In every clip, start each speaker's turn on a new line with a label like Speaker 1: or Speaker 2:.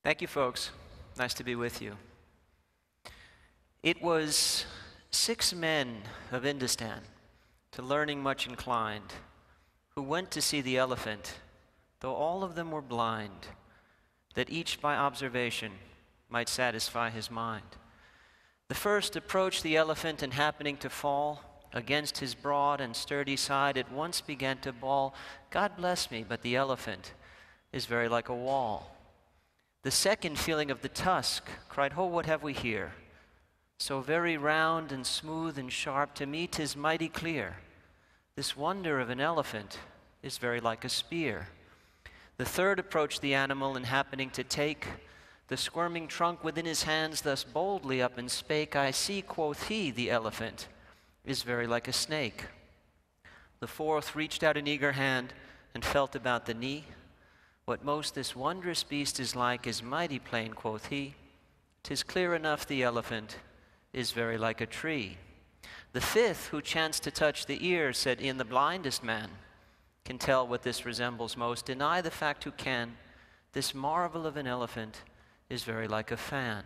Speaker 1: Thank you, folks. Nice to be with you. It was 6 men of Hindustan, to learning much inclined, who went to see the elephant, though all of them were blind, that each by observation might satisfy his mind. The first approached the elephant, and happening to fall against his broad and sturdy side, at once began to bawl, "God bless me, but the elephant is very like a wall." The second, feeling of the tusk, cried, "Ho, what have we here? So very round and smooth and sharp, to me 'tis mighty clear. This wonder of an elephant is very like a spear." The third approached the animal, and happening to take the squirming trunk within his hands, thus boldly up and spake, "I see," quoth he, "the elephant is very like a snake." The fourth reached out an eager hand, and felt about the knee. "What most this wondrous beast is like is mighty plain," quoth he. "'Tis clear enough the elephant is very like a tree." The fifth, who chanced to touch the ear, said, "E'en the blindest man can tell what this resembles most. Deny the fact who can. This marvel of an elephant is very like a fan."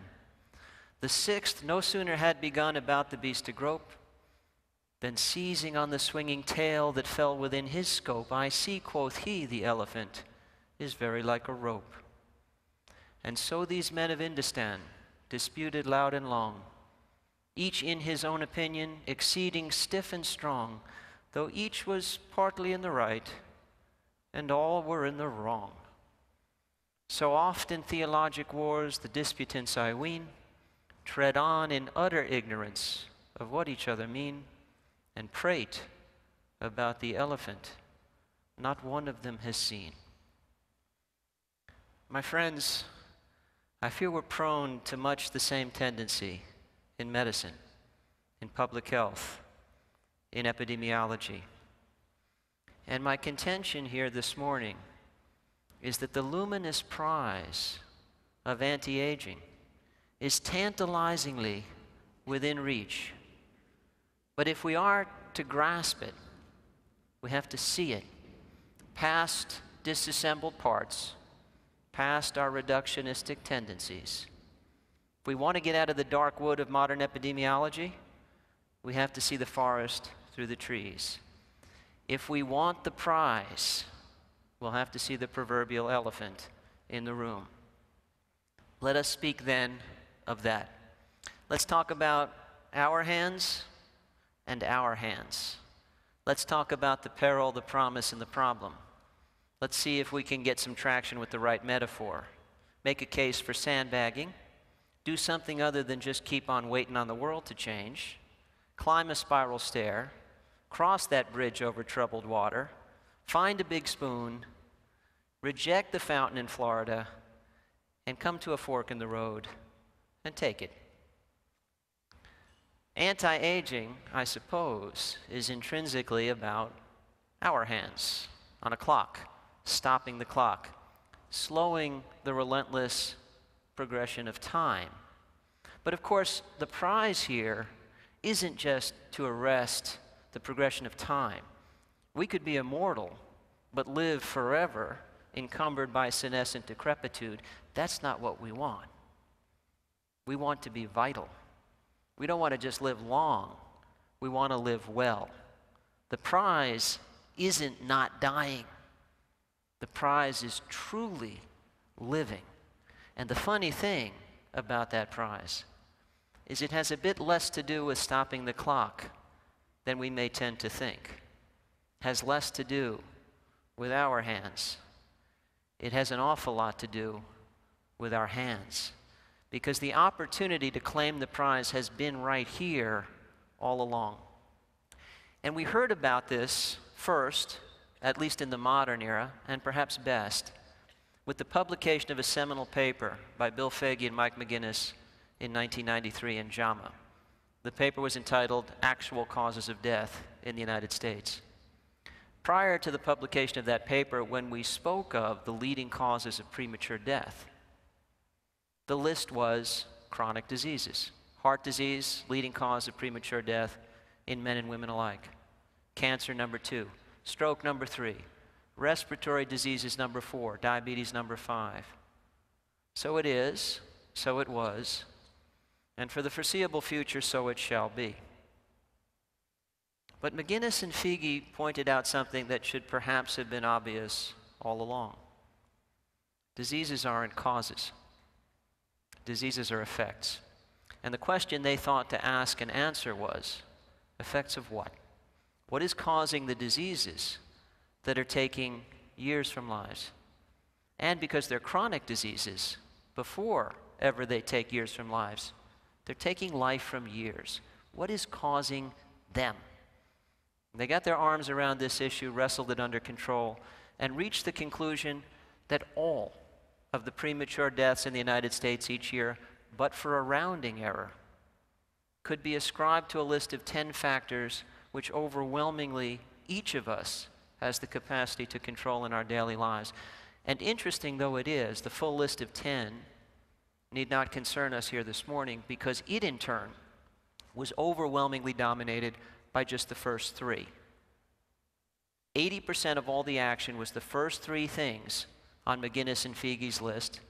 Speaker 1: The sixth no sooner had begun about the beast to grope, than seizing on the swinging tail that fell within his scope, "I see," quoth he, "the elephant is very like a rope." And so these men of Hindustan disputed loud and long, each in his own opinion exceeding stiff and strong, though each was partly in the right, and all were in the wrong. So oft in theologic wars the disputants, I ween, tread on in utter ignorance of what each other mean, and prate about the elephant not one of them has seen. My friends, I fear we're prone to much the same tendency in medicine, in public health, in epidemiology. And my contention here this morning is that the luminous prize of anti-aging is tantalizingly within reach. But if we are to grasp it, we have to see it past disassembled parts, past our reductionistic tendencies. If we want to get out of the dark wood of modern epidemiology, we have to see the forest through the trees. If we want the prize, we'll have to see the proverbial elephant in the room. Let us speak then of that. Let's talk about our hands and our hands. Let's talk about the peril, the promise, and the problem. Let's see if we can get some traction with the right metaphor. Make a case for sandbagging. Do something other than just keep on waiting on the world to change. Climb a spiral stair. Cross that bridge over troubled water. Find a big spoon. Reject the fountain in Florida. And come to a fork in the road and take it. Anti-aging, I suppose, is intrinsically about our hands on a clock, stopping the clock, slowing the relentless progression of time. But of course, the prize here isn't just to arrest the progression of time. We could be immortal, but live forever, encumbered by senescent decrepitude. That's not what we want. We want to be vital. We don't want to just live long. We want to live well. The prize isn't not dying. The prize is truly living. And the funny thing about that prize is it has a bit less to do with stopping the clock than we may tend to think. It has less to do with our hands. It has an awful lot to do with our hands, because the opportunity to claim the prize has been right here all along. And we heard about this first, at least in the modern era, and perhaps best, with the publication of a seminal paper by Bill Foege and Mike McGinnis in 1993 in JAMA. The paper was entitled "Actual Causes of Death in the United States." Prior to the publication of that paper, when we spoke of the leading causes of premature death, the list was chronic diseases. Heart disease, leading cause of premature death in men and women alike. Cancer, number 2. Stroke, number 3. Respiratory diseases, number 4. Diabetes, number 5. So it is, so it was, and for the foreseeable future, so it shall be. But McGinnis and Fege pointed out something that should perhaps have been obvious all along. Diseases aren't causes. Diseases are effects. And the question they thought to ask and answer was, effects of what? What is causing the diseases that are taking years from lives? And because they're chronic diseases, before ever they take years from lives, they're taking life from years. What is causing them? They got their arms around this issue, wrestled it under control, and reached the conclusion that all of the premature deaths in the United States each year, but for a rounding error, could be ascribed to a list of 10 factors which overwhelmingly each of us has the capacity to control in our daily lives. And interesting though it is, the full list of 10 need not concern us here this morning because it in turn was overwhelmingly dominated by just the first 3. 80% of all the action was the first 3 things on McGinnis and Fege's list,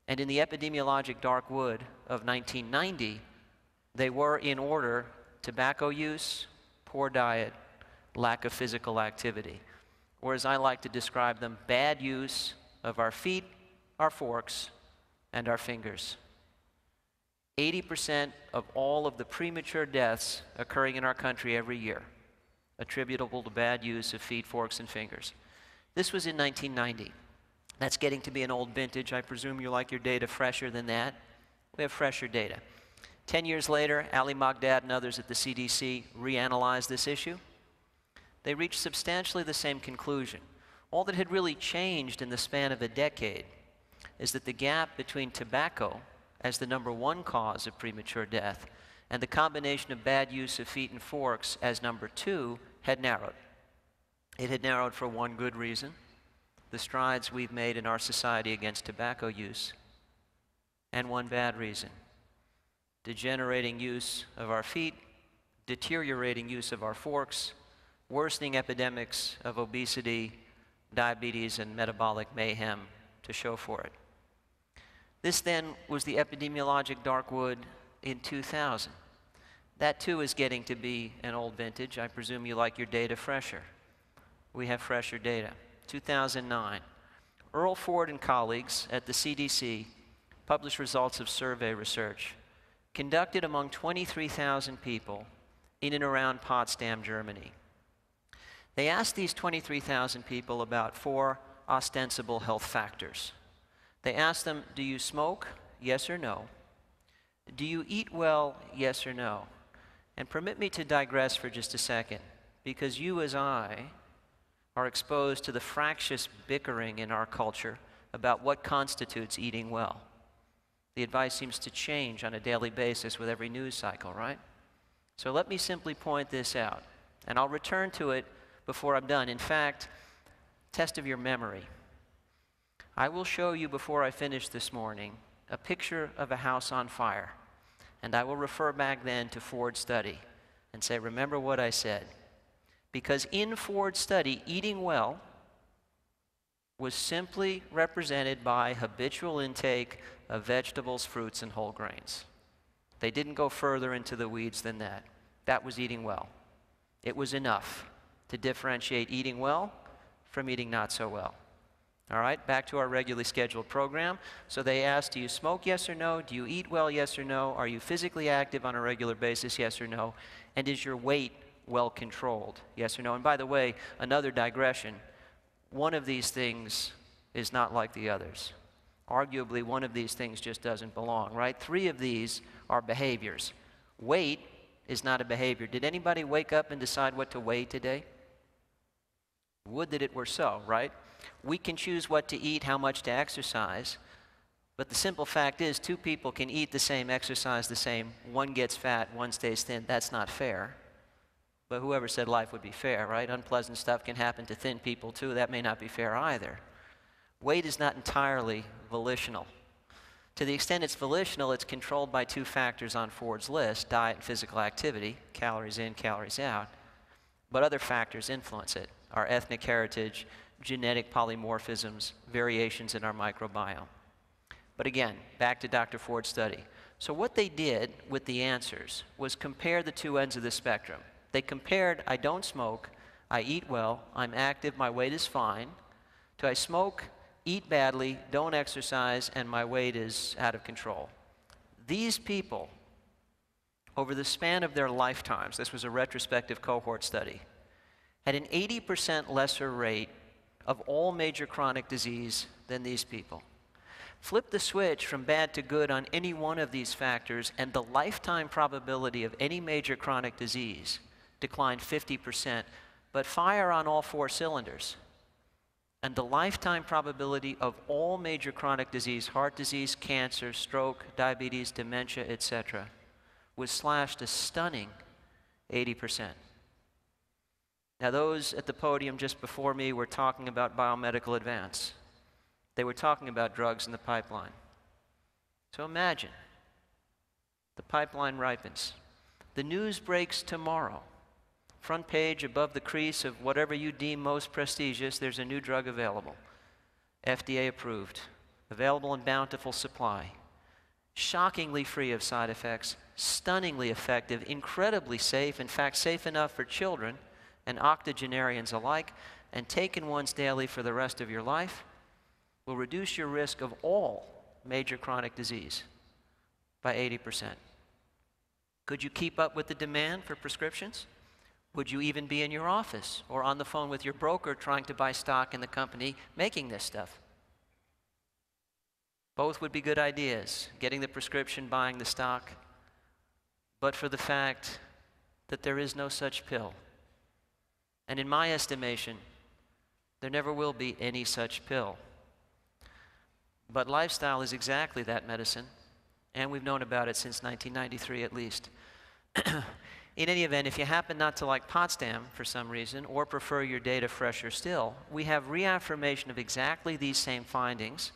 Speaker 1: and in the epidemiologic dark wood of 1990, they were in order: tobacco use, poor diet, lack of physical activity, or as I like to describe them, bad use of our feet, our forks, and our fingers. 80% of all of the premature deaths occurring in our country every year attributable to bad use of feet, forks, and fingers. This was in 1990. That's getting to be an old vintage. I presume you like your data fresher than that. We have fresher data. 10 years later, Ali Magdad and others at the CDC reanalyzed this issue. They reached substantially the same conclusion. All that had really changed in the span of a decade is that the gap between tobacco as the #1 cause of premature death and the combination of bad use of feet and forks as #2 had narrowed. It had narrowed for one good reason: the strides we've made in our society against tobacco use, and one bad reason: degenerating use of our feet, deteriorating use of our forks, worsening epidemics of obesity, diabetes, and metabolic mayhem to show for it. This then was the epidemiologic dark wood in 2000. That too is getting to be an old vintage. I presume you like your data fresher. We have fresher data. 2009. Earl Ford and colleagues at the CDC published results of survey research conducted among 23,000 people in and around Potsdam, Germany. They asked these 23,000 people about 4 ostensible health factors. They asked them, do you smoke? Yes or no? Do you eat well? Yes or no? And permit me to digress for just a second, because you as I are exposed to the fractious bickering in our culture about what constitutes eating well. The advice seems to change on a daily basis with every news cycle, right? So let me simply point this out, and I'll return to it before I'm done. In fact, test of your memory. I will show you before I finish this morning a picture of a house on fire, and I will refer back then to Ford's study and say, remember what I said. Because in Ford's study, eating well was simply represented by habitual intake of vegetables, fruits, and whole grains. They didn't go further into the weeds than that. That was eating well. It was enough to differentiate eating well from eating not so well. All right, back to our regularly scheduled program. So they asked, do you smoke, yes or no? Do you eat well, yes or no? Are you physically active on a regular basis, yes or no? And is your weight well controlled, yes or no? And by the way, another digression, one of these things is not like the others. Arguably, one of these things just doesn't belong, right? 3 of these are behaviors. Weight is not a behavior. Did anybody wake up and decide what to weigh today? Would that it were so, right? We can choose what to eat, how much to exercise, but the simple fact is 2 people can eat the same, exercise the same, one gets fat, one stays thin. That's not fair. But whoever said life would be fair, right? Unpleasant stuff can happen to thin people too. That may not be fair either. Weight is not entirely volitional. To the extent it's volitional, it's controlled by 2 factors on Ford's list: diet and physical activity, calories in, calories out. But other factors influence it: our ethnic heritage, genetic polymorphisms, variations in our microbiome. But again, back to Dr. Ford's study. So what they did with the answers was compare the two ends of the spectrum. They compared, I don't smoke, I eat well, I'm active, my weight is fine, to I smoke, eat badly, don't exercise, and my weight is out of control. These people, over the span of their lifetimes, this was a retrospective cohort study, had an 80% lesser rate of all major chronic disease than these people. Flip the switch from bad to good on any one of these factors, and the lifetime probability of any major chronic disease declined 50%, but fire on all four cylinders. And the lifetime probability of all major chronic disease, heart disease, cancer, stroke, diabetes, dementia, etc., was slashed a stunning 80%. Now, those at the podium just before me were talking about biomedical advance. They were talking about drugs in the pipeline. So imagine, the pipeline ripens. The news breaks tomorrow. Front page above the crease of whatever you deem most prestigious, there's a new drug available. FDA approved, available in bountiful supply. Shockingly free of side effects, stunningly effective, incredibly safe, in fact safe enough for children and octogenarians alike, and taken once daily for the rest of your life, will reduce your risk of all major chronic disease by 80%. Could you keep up with the demand for prescriptions? Would you even be in your office or on the phone with your broker trying to buy stock in the company making this stuff? Both would be good ideas, getting the prescription, buying the stock, but for the fact that there is no such pill. And in my estimation, there never will be any such pill. But lifestyle is exactly that medicine, and we've known about it since 1993 at least. In any event, if you happen not to like Potsdam for some reason, or prefer your data fresher still, we have reaffirmation of exactly these same findings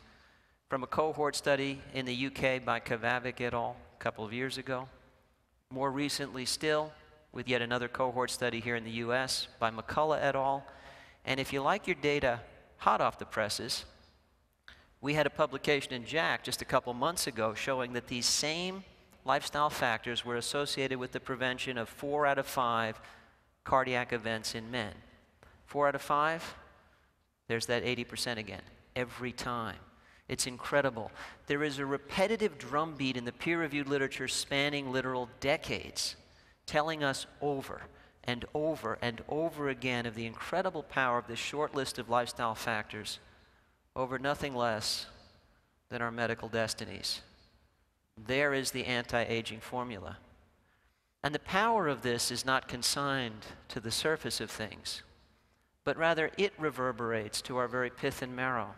Speaker 1: from a cohort study in the UK by Kavavic et al. A couple of years ago. More recently still, with yet another cohort study here in the US by McCullough et al. And if you like your data hot off the presses, we had a publication in JACC just a couple months ago showing that these same lifestyle factors were associated with the prevention of 4 out of 5 cardiac events in men. 4 out of 5, there's that 80% again, every time. It's incredible. There is a repetitive drumbeat in the peer-reviewed literature spanning literal decades, telling us over and over and over again of the incredible power of this short list of lifestyle factors over nothing less than our medical destinies. There is the anti-aging formula. And the power of this is not consigned to the surface of things, but rather it reverberates to our very pith and marrow,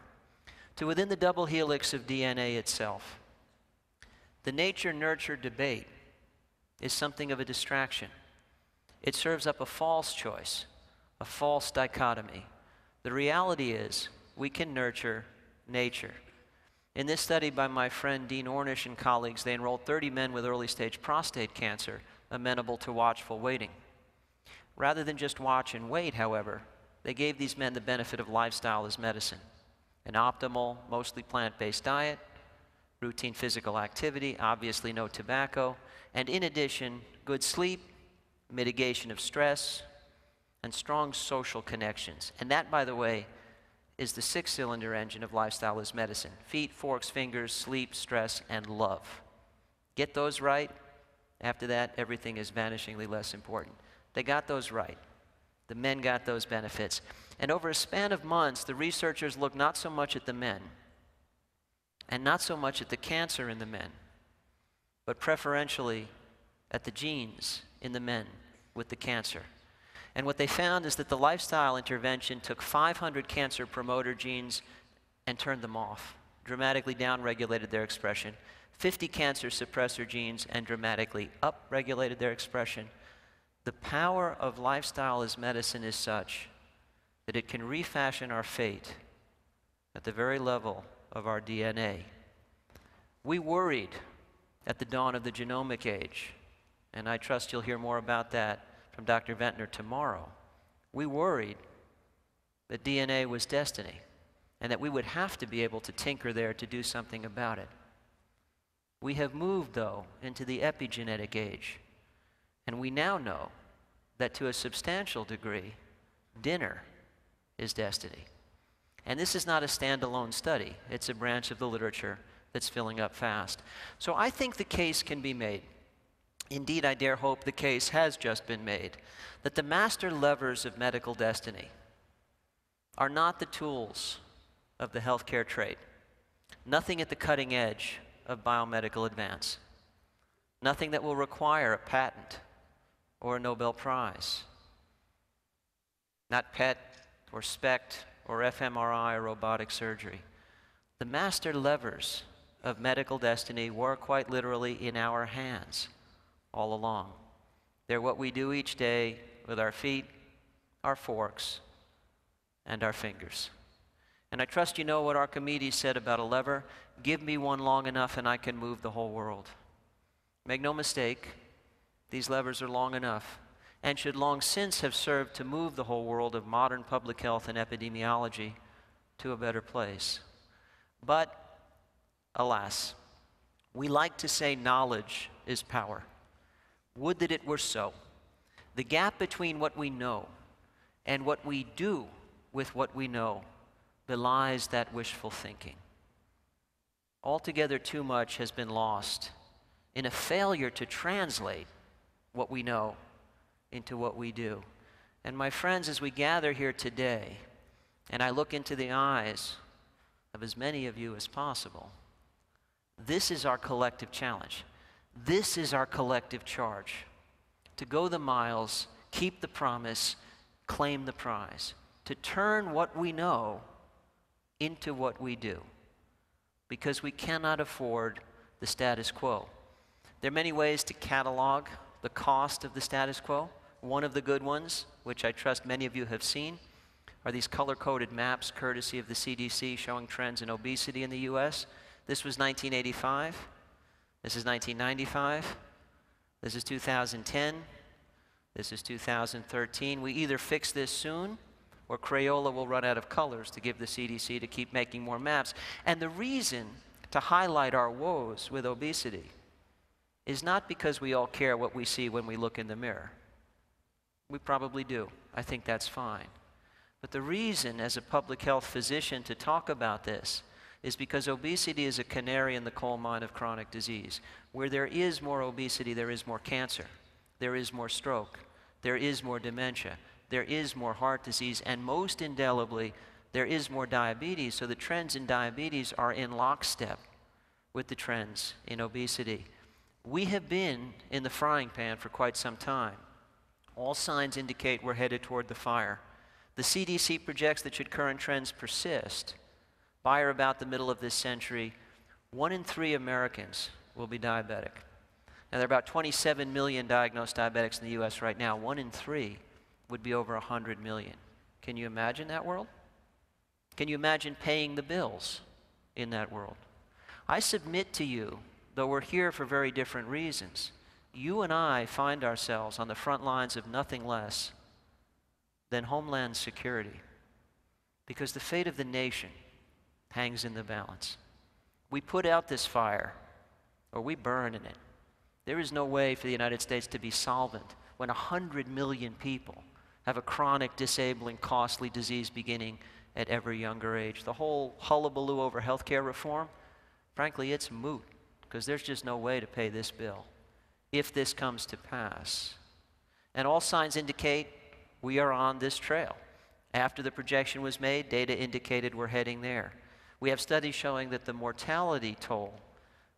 Speaker 1: to within the double helix of DNA itself. The nature-nurture debate is something of a distraction. It serves up a false choice, a false dichotomy. The reality is, we can nurture nature. In this study by my friend Dean Ornish and colleagues, they enrolled 30 men with early-stage prostate cancer amenable to watchful waiting. Rather than just watch and wait, however, they gave these men the benefit of lifestyle as medicine. An optimal, mostly plant-based diet, routine physical activity, obviously no tobacco, and in addition, good sleep, mitigation of stress, and strong social connections. And that, by the way, is the 6-cylinder engine of lifestyle as medicine. Feet, forks, fingers, sleep, stress, and love. Get those right. After that, everything is vanishingly less important. They got those right. The men got those benefits. And over a span of months, the researchers looked not so much at the men and not so much at the cancer in the men, but preferentially at the genes in the men with the cancer. And what they found is that the lifestyle intervention took 500 cancer promoter genes and turned them off, dramatically downregulated their expression, 50 cancer suppressor genes and dramatically upregulated their expression. The power of lifestyle as medicine is such that it can refashion our fate at the very level of our DNA. We worried at the dawn of the genomic age, and I trust you'll hear more about that from Dr. Ventnor tomorrow. We worried that DNA was destiny, and that we would have to be able to tinker there to do something about it. We have moved, though, into the epigenetic age, and we now know that to a substantial degree, dinner is destiny. And this is not a standalone study. It's a branch of the literature that's filling up fast. So I think the case can be made. Indeed, I dare hope the case has just been made, that the master levers of medical destiny are not the tools of the healthcare trade. Nothing at the cutting edge of biomedical advance. Nothing that will require a patent or a Nobel Prize. Not PET or SPECT or fMRI or robotic surgery. The master levers of medical destiny were quite literally in our hands all along. They're what we do each day with our feet, our forks, and our fingers. And I trust you know what Archimedes said about a lever. Give me one long enough and I can move the whole world. Make no mistake, these levers are long enough and should long since have served to move the whole world of modern public health and epidemiology to a better place. But, alas, we like to say knowledge is power. Would that it were so. The gap between what we know and what we do with what we know belies that wishful thinking. Altogether too much has been lost in a failure to translate what we know into what we do. And my friends, as we gather here today, and I look into the eyes of as many of you as possible, this is our collective challenge. This is our collective charge. To go the miles, keep the promise, claim the prize. To turn what we know into what we do. Because we cannot afford the status quo. There are many ways to catalog the cost of the status quo. One of the good ones, which I trust many of you have seen, are these color-coded maps courtesy of the CDC showing trends in obesity in the US. This was 1985. This is 1995. This is 2010. This is 2013. We either fix this soon or Crayola will run out of colors to give the CDC to keep making more maps. And the reason to highlight our woes with obesity is not because we all care what we see when we look in the mirror. We probably do. I think that's fine. But the reason as a public health physician to talk about this is because obesity is a canary in the coal mine of chronic disease. Where there is more obesity, there is more cancer. There is more stroke. There is more dementia. There is more heart disease. And most indelibly, there is more diabetes. So the trends in diabetes are in lockstep with the trends in obesity. We have been in the frying pan for quite some time. All signs indicate we're headed toward the fire. The CDC projects that should current trends persist, by or about the middle of this century, 1 in 3 Americans will be diabetic. Now, there are about 27 million diagnosed diabetics in the US right now. 1 in 3 would be over 100 million. Can you imagine that world? Can you imagine paying the bills in that world? I submit to you, though we're here for very different reasons, you and I find ourselves on the front lines of nothing less than homeland security, because the fate of the nation hangs in the balance. We put out this fire, or we burn in it. There is no way for the United States to be solvent when 100 million people have a chronic, disabling, costly disease beginning at every younger age. The whole hullabaloo over healthcare reform, frankly, it's moot, because there's just no way to pay this bill if this comes to pass. And all signs indicate we are on this trail. After the projection was made, data indicated we're heading there. We have studies showing that the mortality toll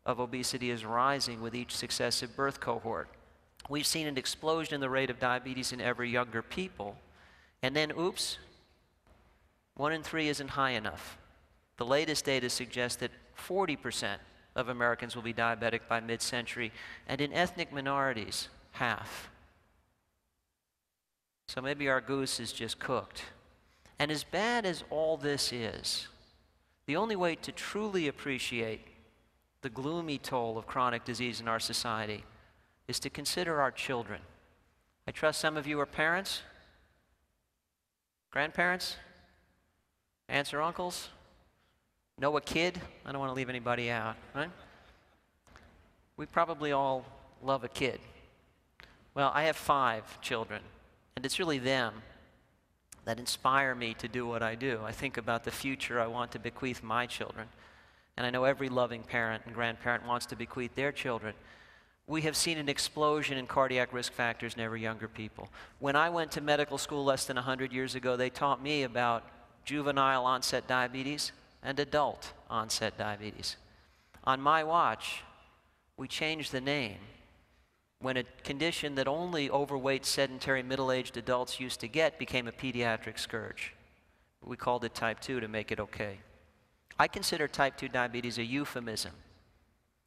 Speaker 1: of obesity is rising with each successive birth cohort. We've seen an explosion in the rate of diabetes in ever younger people. And then, oops, 1 in 3 isn't high enough. The latest data suggests that 40% of Americans will be diabetic by mid-century, and in ethnic minorities, half. So maybe our goose is just cooked. And as bad as all this is, the only way to truly appreciate the gloomy toll of chronic disease in our society is to consider our children. I trust some of you are parents, grandparents, aunts or uncles, Know a kid? I don't want to leave anybody out, right? We probably all love a kid. Well, I have 5 children, and it's really them that inspire me to do what I do. I think about the future I want to bequeath my children, and I know every loving parent and grandparent wants to bequeath their children. We have seen an explosion in cardiac risk factors in ever younger people. When I went to medical school less than 100 years ago, they taught me about juvenile onset diabetes and adult onset diabetes. On my watch, we changed the name when a condition that only overweight, sedentary, middle-aged adults used to get became a pediatric scourge. We called it type 2 to make it okay. I consider type 2 diabetes a euphemism.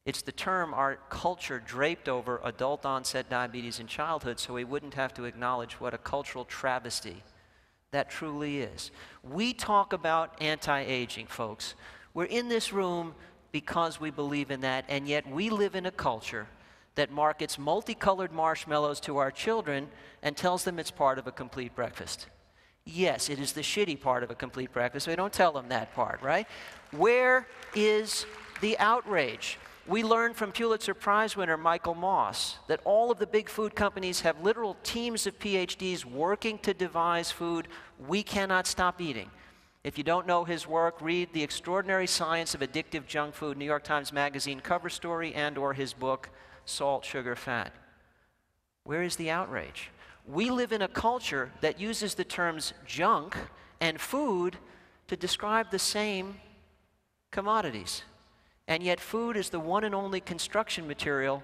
Speaker 1: It's the term our culture draped over adult onset diabetes in childhood so we wouldn't have to acknowledge what a cultural travesty that truly is. We talk about anti-aging, folks. We're in this room because we believe in that, and yet we live in a culture that markets multicolored marshmallows to our children and tells them it's part of a complete breakfast. Yes, it is the shitty part of a complete breakfast, so we don't tell them that part, right? Where is the outrage? We learned from Pulitzer Prize winner Michael Moss that all of the big food companies have literal teams of PhDs working to devise food we cannot stop eating. If you don't know his work, read The Extraordinary Science of Addictive Junk Food, New York Times Magazine cover story, and or his book, Salt, Sugar, Fat. Where is the outrage? We live in a culture that uses the terms junk and food to describe the same commodities. And yet food is the one and only construction material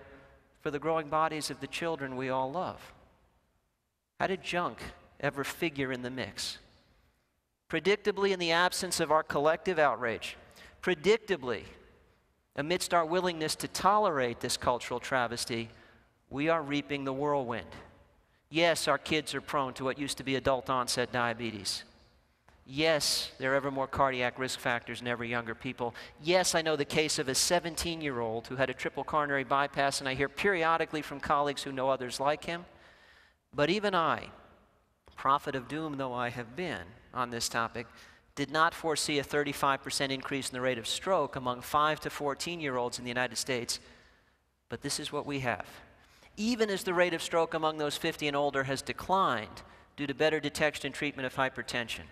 Speaker 1: for the growing bodies of the children we all love. How did junk ever figure in the mix? Predictably, in the absence of our collective outrage, predictably, amidst our willingness to tolerate this cultural travesty, we are reaping the whirlwind. Yes, our kids are prone to what used to be adult onset diabetes. Yes, there are ever more cardiac risk factors in ever younger people. Yes, I know the case of a 17-year-old who had a triple coronary bypass, and I hear periodically from colleagues who know others like him. But even I, prophet of doom though I have been on this topic, did not foresee a 35% increase in the rate of stroke among 5 to 14-year-olds in the United States. But this is what we have. Even as the rate of stroke among those 50 and older has declined due to better detection and treatment of hypertension.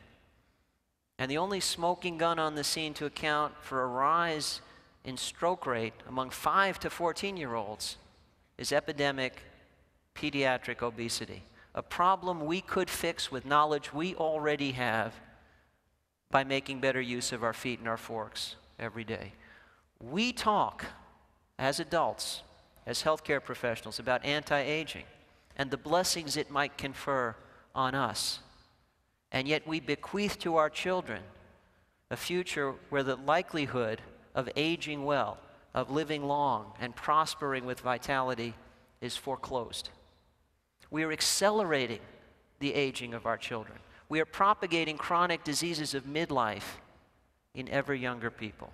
Speaker 1: And the only smoking gun on the scene to account for a rise in stroke rate among 5 to 14-year-olds is epidemic pediatric obesity, a problem we could fix with knowledge we already have by making better use of our feet and our forks every day. We talk as adults, as healthcare professionals, about anti-aging and the blessings it might confer on us. And yet we bequeath to our children a future where the likelihood of aging well, of living long and prospering with vitality is foreclosed. We are accelerating the aging of our children. We are propagating chronic diseases of midlife in ever younger people.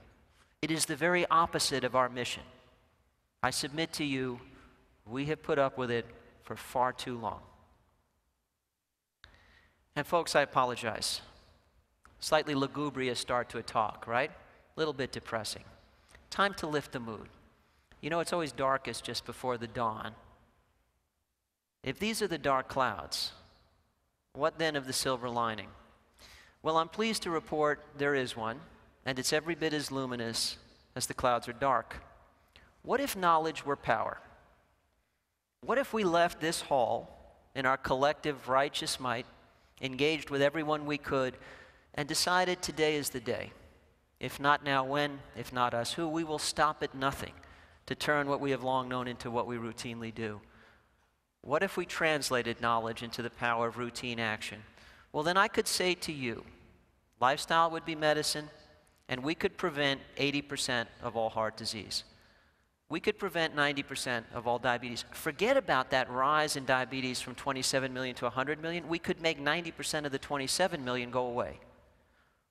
Speaker 1: It is the very opposite of our mission. I submit to you, we have put up with it for far too long. And folks, I apologize. Slightly lugubrious start to a talk, right? A little bit depressing. Time to lift the mood. You know, it's always darkest just before the dawn. If these are the dark clouds, what then of the silver lining? Well, I'm pleased to report there is one, and it's every bit as luminous as the clouds are dark. What if knowledge were power? What if we left this hall in our collective righteous might, engaged with everyone we could, and decided today is the day? If not now, when? If not us, who? We will stop at nothing to turn what we have long known into what we routinely do. What if we translated knowledge into the power of routine action? Well, then I could say to you, lifestyle would be medicine, and we could prevent 80% of all heart disease. We could prevent 90% of all diabetes. Forget about that rise in diabetes from 27 million to 100 million. We could make 90% of the 27 million go away.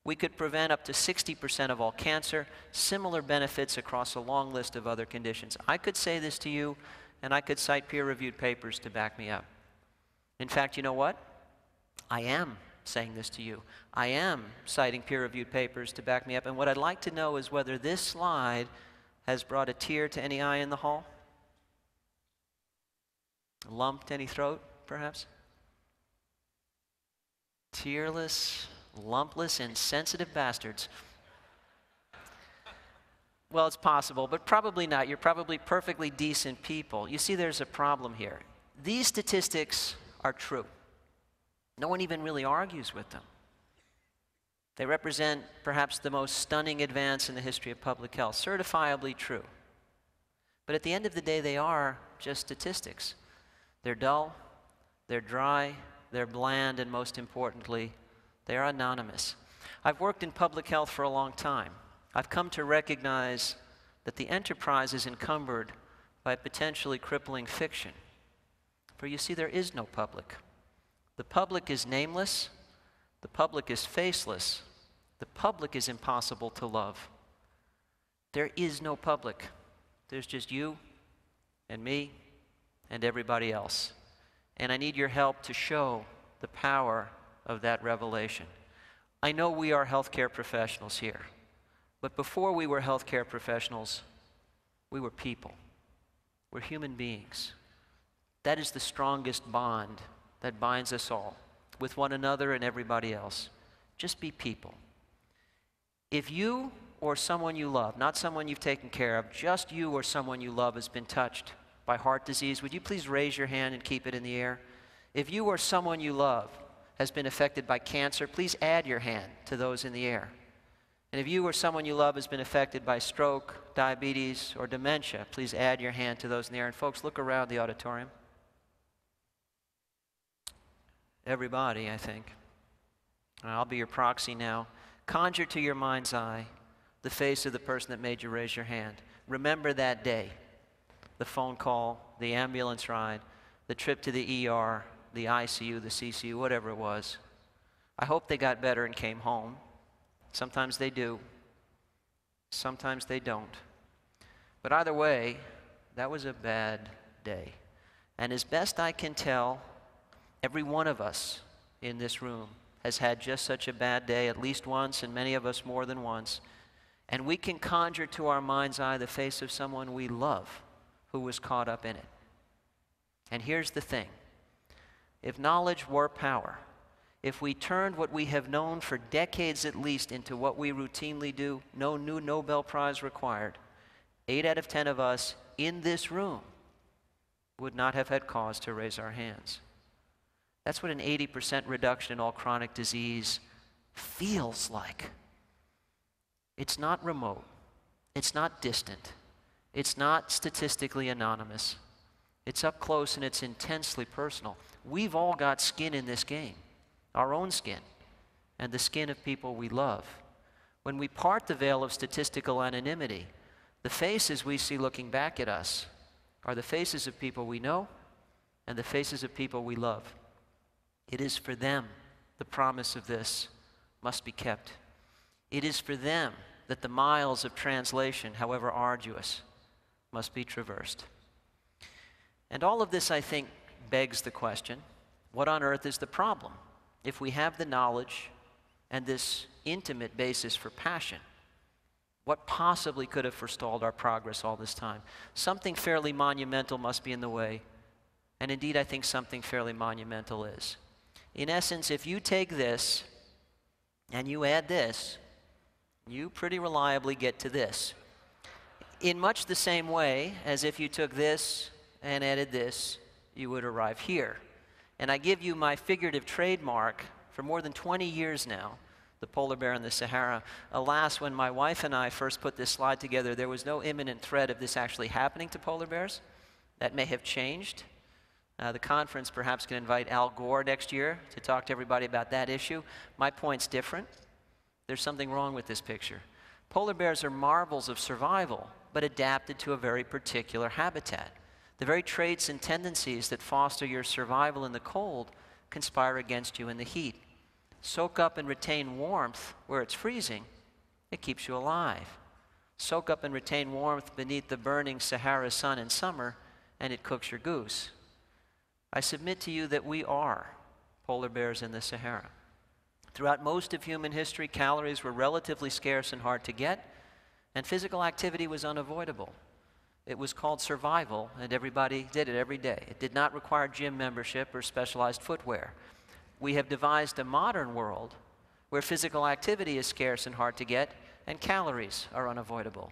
Speaker 1: We could prevent up to 60% of all cancer, similar benefits across a long list of other conditions. I could say this to you, and I could cite peer-reviewed papers to back me up. In fact, you know what? I am saying this to you. I am citing peer-reviewed papers to back me up. And what I'd like to know is whether this slide has brought a tear to any eye in the hall? A lump to any throat, perhaps? Tearless, lumpless, insensitive bastards. Well, it's possible, but probably not. You're probably perfectly decent people. You see, there's a problem here. These statistics are true. No one even really argues with them. They represent perhaps the most stunning advance in the history of public health, certifiably true. But at the end of the day, they are just statistics. They're dull, they're dry, they're bland, and most importantly, they are anonymous. I've worked in public health for a long time. I've come to recognize that the enterprise is encumbered by potentially crippling fiction. For you see, there is no public. The public is nameless. The public is faceless. The public is impossible to love. There is no public. There's just you and me and everybody else. And I need your help to show the power of that revelation. I know we are healthcare professionals here. But before we were healthcare professionals, we were people. We're human beings. That is the strongest bond that binds us all, with one another and everybody else. Just be people. If you or someone you love, not someone you've taken care of, just you or someone you love has been touched by heart disease, would you please raise your hand and keep it in the air? If you or someone you love has been affected by cancer, please add your hand to those in the air. And if you or someone you love has been affected by stroke, diabetes, or dementia, please add your hand to those in the air. And folks, look around the auditorium. Everybody, I think. I'll be your proxy now. Conjure to your mind's eye the face of the person that made you raise your hand. Remember that day, the phone call, the ambulance ride, the trip to the ER, the ICU, the CCU, whatever it was. I hope they got better and came home. Sometimes they do. Sometimes they don't. But either way, that was a bad day. And as best I can tell, every one of us in this room has had just such a bad day at least once, and many of us more than once. And we can conjure to our mind's eye the face of someone we love who was caught up in it. And here's the thing. If knowledge were power, if we turned what we have known for decades at least into what we routinely do, no new Nobel Prize required, 8 out of 10 of us in this room would not have had cause to raise our hands. That's what an 80% reduction in all chronic disease feels like. It's not remote. It's not distant. It's not statistically anonymous. It's up close and it's intensely personal. We've all got skin in this game. Our own skin, and the skin of people we love. When we part the veil of statistical anonymity, the faces we see looking back at us are the faces of people we know and the faces of people we love. It is for them the promise of this must be kept. It is for them that the miles of translation, however arduous, must be traversed. And all of this, I think, begs the question, what on earth is the problem? If we have the knowledge and this intimate basis for passion, what possibly could have forestalled our progress all this time? Something fairly monumental must be in the way, and indeed I think something fairly monumental is. In essence, if you take this and you add this, you pretty reliably get to this. In much the same way as if you took this and added this, you would arrive here. And I give you my figurative trademark for more than 20 years now, the polar bear in the Sahara. Alas, when my wife and I first put this slide together, there was no imminent threat of this actually happening to polar bears. That may have changed. The conference perhaps can invite Al Gore next year to talk to everybody about that issue. My point's different. There's something wrong with this picture. Polar bears are marvels of survival, but adapted to a very particular habitat. The very traits and tendencies that foster your survival in the cold conspire against you in the heat. Soak up and retain warmth where it's freezing, it keeps you alive. Soak up and retain warmth beneath the burning Sahara sun in summer, and it cooks your goose. I submit to you that we are polar bears in the Sahara. Throughout most of human history, calories were relatively scarce and hard to get, and physical activity was unavoidable. It was called survival, and everybody did it every day. It did not require gym membership or specialized footwear. We have devised a modern world where physical activity is scarce and hard to get, and calories are unavoidable.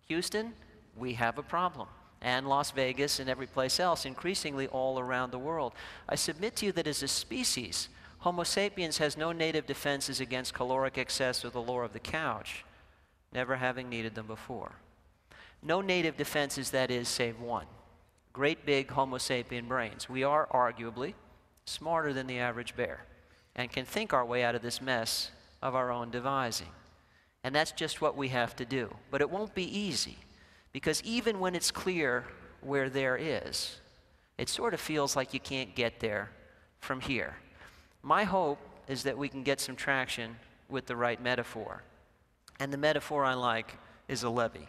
Speaker 1: Houston, we have a problem. And Las Vegas and every place else, increasingly all around the world. I submit to you that as a species, Homo sapiens has no native defenses against caloric excess or the lure of the couch, never having needed them before. No native defenses, that is, save one. Great big Homo sapien brains. We are arguably smarter than the average bear and can think our way out of this mess of our own devising. And that's just what we have to do. But it won't be easy, because even when it's clear where there is, it sort of feels like you can't get there from here. My hope is that we can get some traction with the right metaphor. And the metaphor I like is a levee.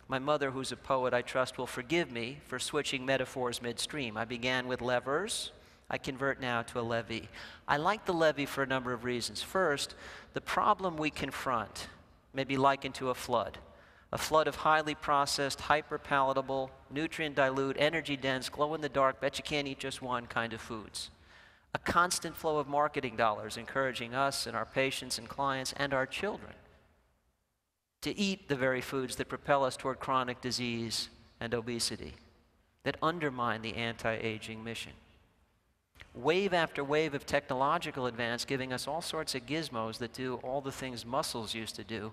Speaker 1: My mother, who's a poet, I trust will forgive me for switching metaphors midstream. I began with levers. I convert now to a levee. I like the levee for a number of reasons. First, the problem we confront may be likened to a flood of highly processed, hyper-palatable, nutrient-dilute, energy-dense, glow-in-the-dark, bet you can't eat just one kind of foods. A constant flow of marketing dollars encouraging us and our patients and clients and our children to eat the very foods that propel us toward chronic disease and obesity, that undermine the anti-aging mission. Wave after wave of technological advance giving us all sorts of gizmos that do all the things muscles used to do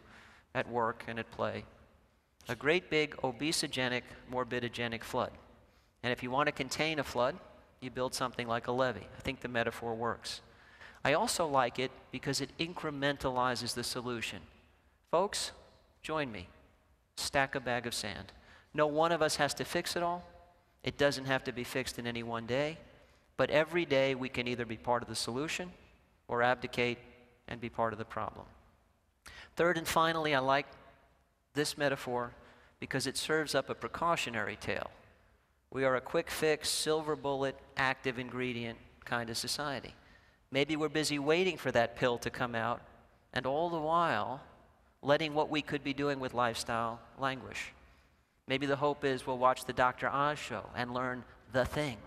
Speaker 1: at work and at play. A great big obesogenic, morbidogenic flood. And if you want to contain a flood, you build something like a levee. I think the metaphor works. I also like it because it incrementalizes the solution. Folks, join me. Stack a bag of sand. No one of us has to fix it all. It doesn't have to be fixed in any one day. But every day we can either be part of the solution or abdicate and be part of the problem. Third and finally, I like this metaphor because it serves up a precautionary tale. We are a quick fix, silver bullet, active ingredient kind of society. Maybe we're busy waiting for that pill to come out, and all the while letting what we could be doing with lifestyle languish. Maybe the hope is we'll watch the Dr. Oz show and learn the thing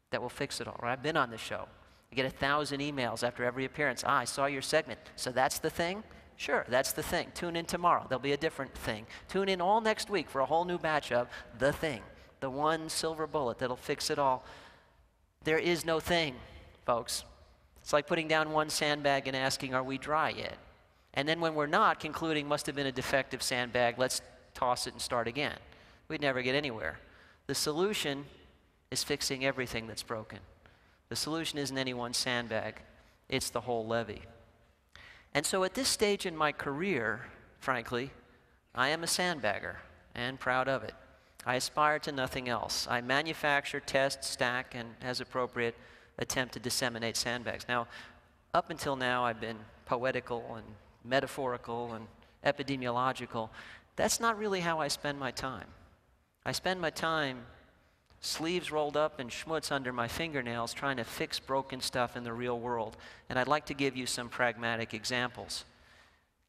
Speaker 1: that will fix it all. Right? I've been on this show. I get 1,000 emails after every appearance. I saw your segment. So that's the thing? Sure, that's the thing. Tune in tomorrow. There'll be a different thing. Tune in all next week for a whole new batch of the thing. The one silver bullet that'll fix it all. There is no thing, folks. It's like putting down one sandbag and asking, are we dry yet? And then when we're not, concluding, must have been a defective sandbag, let's toss it and start again. We'd never get anywhere. The solution is fixing everything that's broken. The solution isn't any one sandbag, it's the whole levee. And so at this stage in my career, frankly, I am a sandbagger and proud of it. I aspire to nothing else. I manufacture, test, stack, and as appropriate, attempt to disseminate sandbags. Now, up until now, I've been poetical and metaphorical and epidemiological. That's not really how I spend my time. I spend my time sleeves rolled up and schmutz under my fingernails trying to fix broken stuff in the real world. And I'd like to give you some pragmatic examples.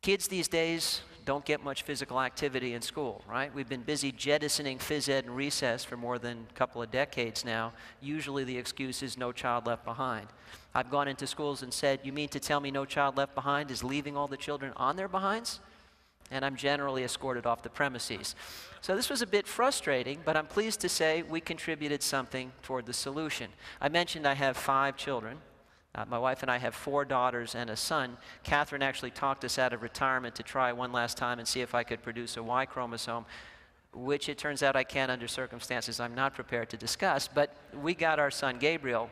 Speaker 1: Kids these days don't get much physical activity in school, right? We've been busy jettisoning phys ed and recess for more than a couple of decades now. Usually the excuse is no child left behind. I've gone into schools and said, you mean to tell me no child left behind is leaving all the children on their behinds? And I'm generally escorted off the premises. So this was a bit frustrating, but I'm pleased to say we contributed something toward the solution. I mentioned I have 5 children. My wife and I have 4 daughters and a son. Catherine actually talked us out of retirement to try one last time and see if I could produce a Y chromosome, which it turns out I can under circumstances I'm not prepared to discuss. But we got our son Gabriel,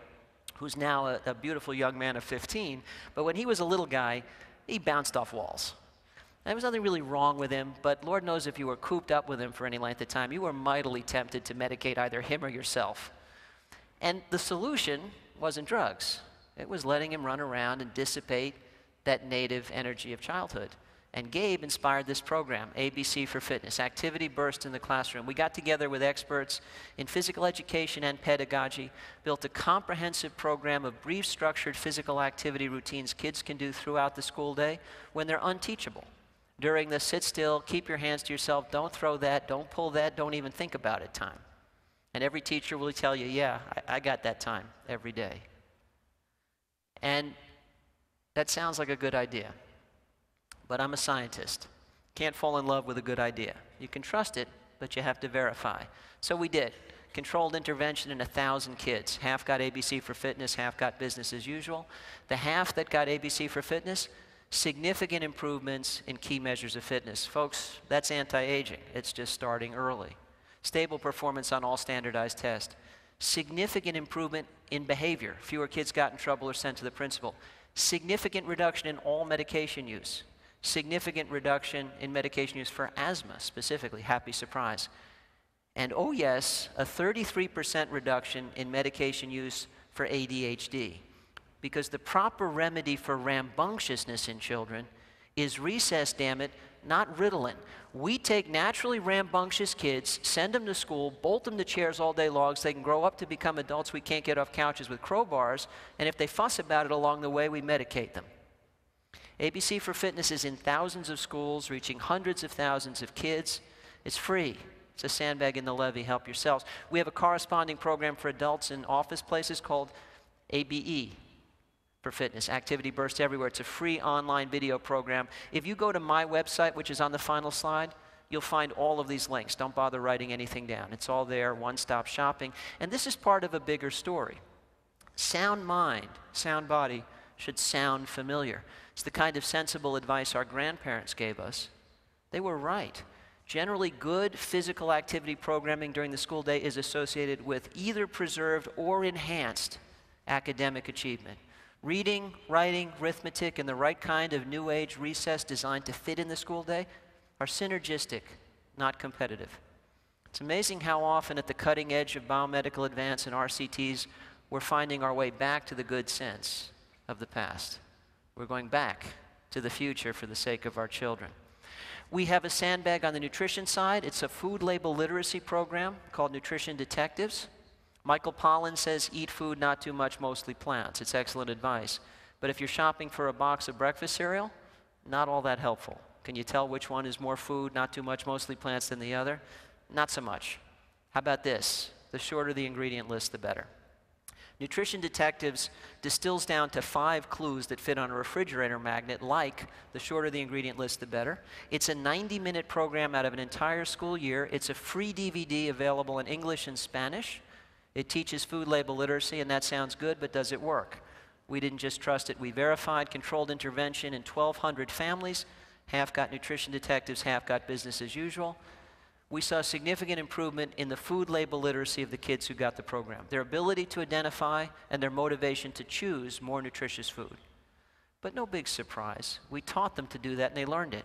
Speaker 1: who's now a beautiful young man of 15. But when he was a little guy, he bounced off walls. There was nothing really wrong with him, but Lord knows if you were cooped up with him for any length of time, you were mightily tempted to medicate either him or yourself. And the solution wasn't drugs. It was letting him run around and dissipate that native energy of childhood. And Gabe inspired this program, ABC for Fitness, Activity Burst in the Classroom. We got together with experts in physical education and pedagogy, built a comprehensive program of brief, structured physical activity routines kids can do throughout the school day when they're unteachable. During the sit still, keep your hands to yourself, don't throw that, don't pull that, don't even think about it time. And every teacher will tell you, yeah, I got that time every day. And that sounds like a good idea. But I'm a scientist. Can't fall in love with a good idea. You can trust it, but you have to verify. So we did. Controlled intervention in 1,000 kids. Half got ABC for Fitness, half got business as usual. The half that got ABC for Fitness, significant improvements in key measures of fitness. Folks, that's anti-aging. It's just starting early. Stable performance on all standardized tests. Significant improvement in behavior. Fewer kids got in trouble or sent to the principal. Significant reduction in all medication use. Significant reduction in medication use for asthma specifically, happy surprise. And oh yes, a 33% reduction in medication use for ADHD. Because the proper remedy for rambunctiousness in children is recess, damn it, not Ritalin. We take naturally rambunctious kids, send them to school, bolt them to chairs all day long so they can grow up to become adults we can't get off couches with crowbars, and if they fuss about it along the way, we medicate them. ABC for Fitness is in thousands of schools, reaching hundreds of thousands of kids. It's free. It's a sandbag in the levee. Help yourselves. We have a corresponding program for adults in office places called ABE for Fitness, Activity Burst Everywhere. It's a free online video program. If you go to my website, which is on the final slide, you'll find all of these links. Don't bother writing anything down. It's all there, one-stop shopping. And this is part of a bigger story. Sound mind, sound body should sound familiar. It's the kind of sensible advice our grandparents gave us. They were right. Generally, good physical activity programming during the school day is associated with either preserved or enhanced academic achievement. Reading, writing, arithmetic, and the right kind of new age recess designed to fit in the school day are synergistic, not competitive. It's amazing how often at the cutting edge of biomedical advance and RCTs, we're finding our way back to the good sense of the past. We're going back to the future for the sake of our children. We have a sandbag on the nutrition side. It's a food label literacy program called Nutrition Detectives. Michael Pollan says, eat food, not too much, mostly plants. It's excellent advice. But if you're shopping for a box of breakfast cereal, not all that helpful. Can you tell which one is more food, not too much, mostly plants than the other? Not so much. How about this? The shorter the ingredient list, the better. Nutrition Detectives distills down to 5 clues that fit on a refrigerator magnet, like the shorter the ingredient list, the better. It's a 90-minute program out of an entire school year. It's a free DVD available in English and Spanish. It teaches food label literacy, and that sounds good, but does it work? We didn't just trust it. We verified controlled intervention in 1,200 families. Half got Nutrition Detectives, half got business as usual. We saw significant improvement in the food label literacy of the kids who got the program, their ability to identify and their motivation to choose more nutritious food. But no big surprise. We taught them to do that, and they learned it.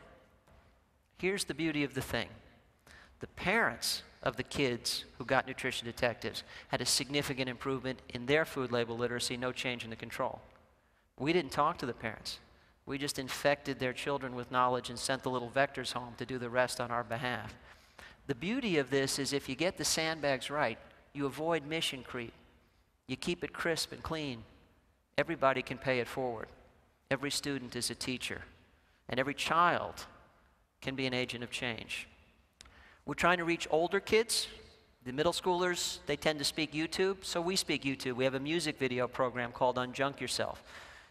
Speaker 1: Here's the beauty of the thing. The parents of the kids who got Nutrition Detectives had a significant improvement in their food label literacy, no change in the control. We didn't talk to the parents. We just infected their children with knowledge and sent the little vectors home to do the rest on our behalf. The beauty of this is if you get the sandbags right, you avoid mission creep. You keep it crisp and clean. Everybody can pay it forward. Every student is a teacher. And every child can be an agent of change. We're trying to reach older kids. The middle schoolers, they tend to speak YouTube, so we speak YouTube. We have a music video program called Unjunk Yourself.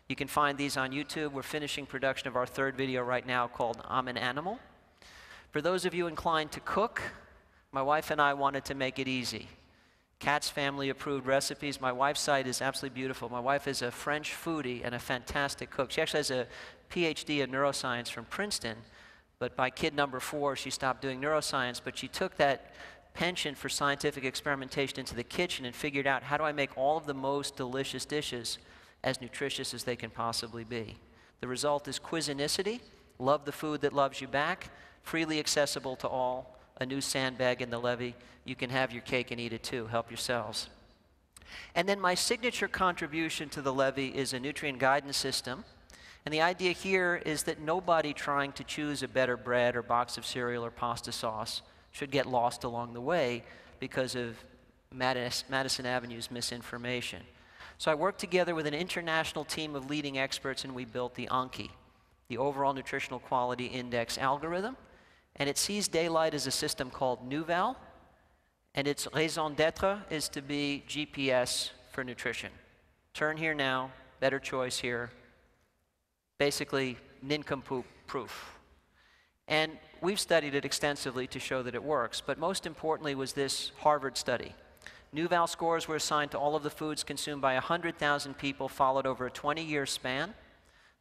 Speaker 1: You can find these on YouTube. We're finishing production of our 3rd video right now called I'm an Animal. For those of you inclined to cook, my wife and I wanted to make it easy. Katz family approved recipes. My wife's site is absolutely beautiful. My wife is a French foodie and a fantastic cook. She actually has a PhD in neuroscience from Princeton, but by kid number 4, she stopped doing neuroscience, but she took that penchant for scientific experimentation into the kitchen and figured out, how do I make all of the most delicious dishes as nutritious as they can possibly be? The result is Cuisinicity, love the food that loves you back, freely accessible to all, a new sandbag in the levee. You can have your cake and eat it too. Help yourselves. And then my signature contribution to the levee is a nutrient guidance system. And the idea here is that nobody trying to choose a better bread or box of cereal or pasta sauce should get lost along the way because of Madison Avenue's misinformation. So I worked together with an international team of leading experts, and we built the Anki, the Overall Nutritional Quality Index algorithm. And it sees daylight as a system called Nuval, and its raison d'etre is to be GPS for nutrition. Turn here now, better choice here. Basically, nincompoop proof. And we've studied it extensively to show that it works, but most importantly was this Harvard study. Nuval scores were assigned to all of the foods consumed by 100,000 people, followed over a 20-year span.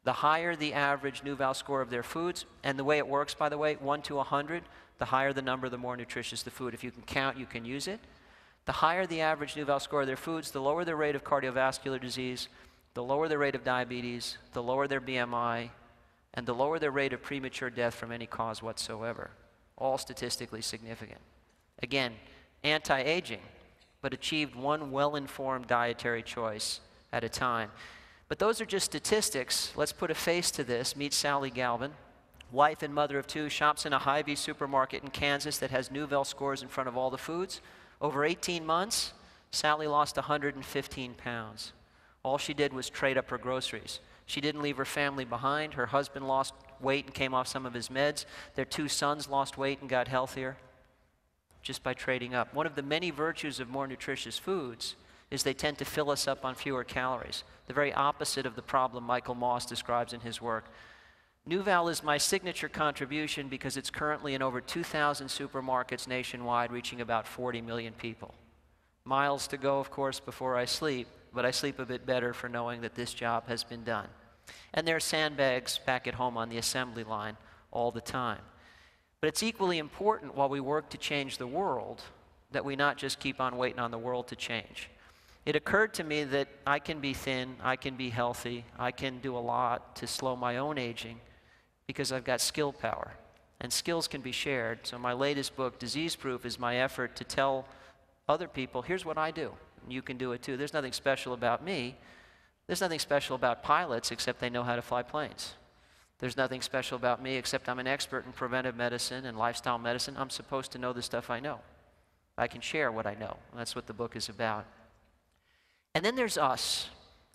Speaker 1: The higher the average Nuval score of their foods, and the way it works, by the way, 1 to 100, the higher the number, the more nutritious the food. If you can count, you can use it. The higher the average Nuval score of their foods, the lower their rate of cardiovascular disease, the lower their rate of diabetes, the lower their BMI, and the lower their rate of premature death from any cause whatsoever. All statistically significant. Again, anti-aging, but achieved one well-informed dietary choice at a time. But those are just statistics. Let's put a face to this. Meet Sally Galvin, wife and mother of 2, shops in a Hy-Vee supermarket in Kansas that has Nuval scores in front of all the foods. Over 18 months, Sally lost 115 pounds. All she did was trade up her groceries. She didn't leave her family behind. Her husband lost weight and came off some of his meds. Their 2 sons lost weight and got healthier just by trading up. One of the many virtues of more nutritious foods is they tend to fill us up on fewer calories. The very opposite of the problem Michael Moss describes in his work. Nuval is my signature contribution because it's currently in over 2,000 supermarkets nationwide, reaching about 40 million people. Miles to go, of course, before I sleep, but I sleep a bit better for knowing that this job has been done. And there are sandbags back at home on the assembly line all the time. But it's equally important while we work to change the world that we not just keep on waiting on the world to change. It occurred to me that I can be thin, I can be healthy, I can do a lot to slow my own aging because I've got skill power. And skills can be shared. So my latest book, Disease Proof, is my effort to tell other people, here's what I do. And you can do it too. There's nothing special about me. There's nothing special about pilots except they know how to fly planes. There's nothing special about me except I'm an expert in preventive medicine and lifestyle medicine. I'm supposed to know the stuff I know. I can share what I know. And that's what the book is about. And then there's us.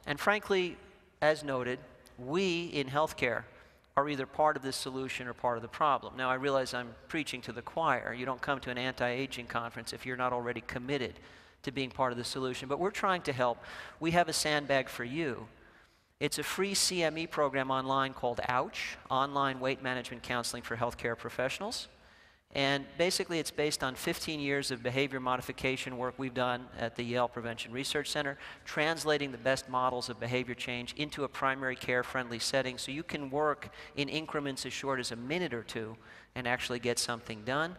Speaker 1: And frankly, as noted, we in healthcare are either part of the solution or part of the problem. Now, I realize I'm preaching to the choir. You don't come to an anti-aging conference if you're not already committed to being part of the solution. But we're trying to help. We have a sandbag for you. It's a free CME program online called OUCH, Online Weight Management Counseling for Healthcare Professionals. And basically, it's based on 15 years of behavior modification work we've done at the Yale Prevention Research Center, translating the best models of behavior change into a primary care-friendly setting so you can work in increments as short as a minute or 2 and actually get something done.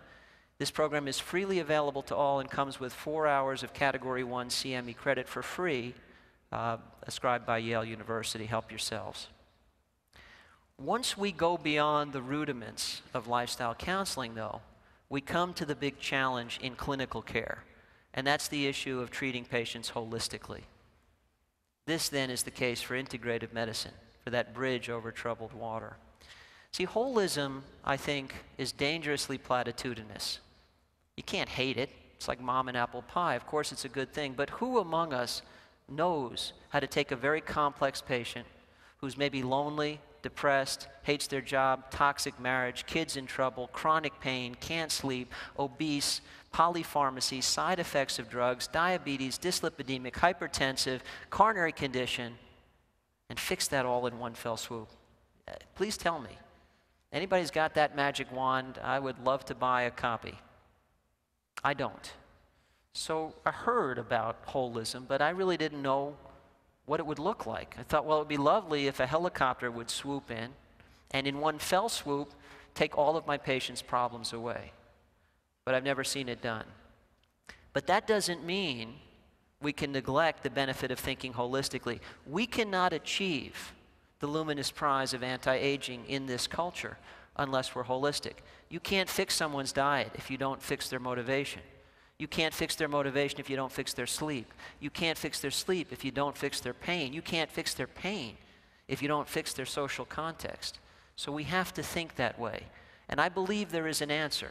Speaker 1: This program is freely available to all and comes with 4 hours of Category 1 CME credit for free, ascribed by Yale University. Help yourselves. Once we go beyond the rudiments of lifestyle counseling, though, we come to the big challenge in clinical care, and that's the issue of treating patients holistically. This, then, is the case for integrative medicine, for that bridge over troubled water. See, holism, I think, is dangerously platitudinous. You can't hate it. It's like mom and apple pie. Of course, it's a good thing, but who among us knows how to take a very complex patient who's maybe lonely, depressed, hates their job, toxic marriage, kids in trouble, chronic pain, can't sleep, obese, polypharmacy, side effects of drugs, diabetes, dyslipidemic, hypertensive, coronary condition, and fix that all in one fell swoop? Please tell me. Anybody's got that magic wand? I would love to buy a copy. I don't. So I heard about holism, but I really didn't know what it would look like. I thought, well, it would be lovely if a helicopter would swoop in and in one fell swoop take all of my patients' problems away. But I've never seen it done. But that doesn't mean we can neglect the benefit of thinking holistically. We cannot achieve the luminous prize of anti-aging in this culture unless we're holistic. You can't fix someone's diet if you don't fix their motivation. You can't fix their motivation if you don't fix their sleep. You can't fix their sleep if you don't fix their pain. You can't fix their pain if you don't fix their social context. So we have to think that way. And I believe there is an answer.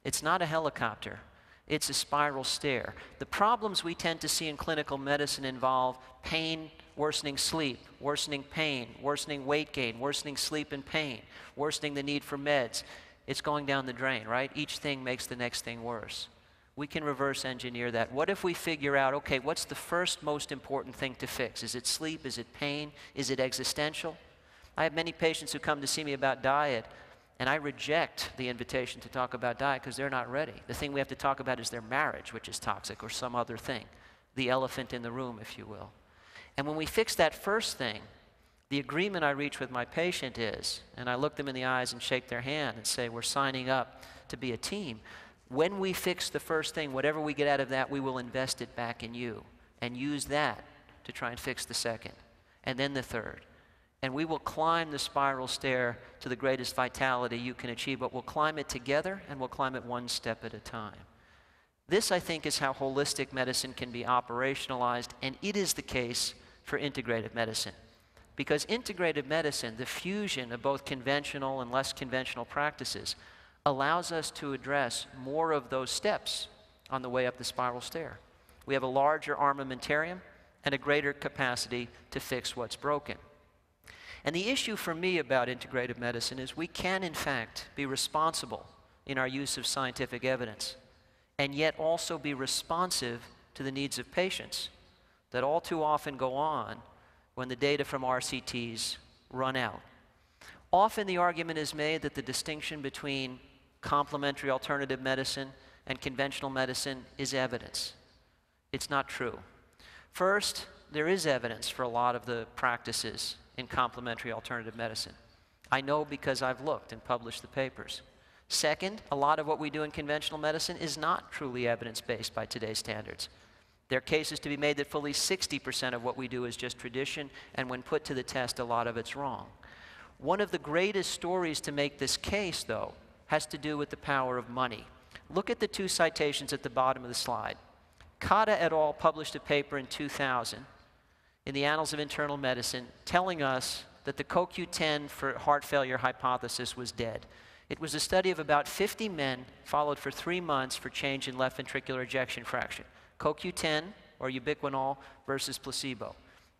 Speaker 1: It's not a helicopter. It's a spiral stair. The problems we tend to see in clinical medicine involve pain, worsening sleep, worsening pain, worsening weight gain, worsening sleep and pain, worsening the need for meds. It's going down the drain, right? Each thing makes the next thing worse. We can reverse engineer that. What if we figure out, okay, what's the first most important thing to fix? Is it sleep? Is it pain? Is it existential? I have many patients who come to see me about diet, and I reject the invitation to talk about diet because they're not ready. The thing we have to talk about is their marriage, which is toxic, or some other thing. The elephant in the room, if you will. And when we fix that first thing, the agreement I reach with my patient is, and I look them in the eyes and shake their hand and say, we're signing up to be a team. When we fix the first thing, whatever we get out of that, we will invest it back in you and use that to try and fix the second, and then the third. And we will climb the spiral stair to the greatest vitality you can achieve, but we'll climb it together, and we'll climb it one step at a time. This, I think, is how holistic medicine can be operationalized, and it is the case for integrative medicine. Because integrative medicine, the fusion of both conventional and less conventional practices, allows us to address more of those steps on the way up the spiral stair. We have a larger armamentarium and a greater capacity to fix what's broken. And the issue for me about integrative medicine is we can, in fact, be responsible in our use of scientific evidence, and yet also be responsive to the needs of patients that all too often go on when the data from RCTs run out. Often the argument is made that the distinction between complementary alternative medicine and conventional medicine is evidence. It's not true. First, there is evidence for a lot of the practices in complementary alternative medicine. I know because I've looked and published the papers. Second, a lot of what we do in conventional medicine is not truly evidence-based by today's standards. There are cases to be made that fully 60% of what we do is just tradition, and when put to the test, a lot of it's wrong. One of the greatest stories to make this case, though, has to do with the power of money. Look at the two citations at the bottom of the slide. Katz et al. Published a paper in 2000 in the Annals of Internal Medicine telling us that the CoQ10 for heart failure hypothesis was dead. It was a study of about 50 men followed for 3 months for change in left ventricular ejection fraction. CoQ10, or ubiquinol, versus placebo.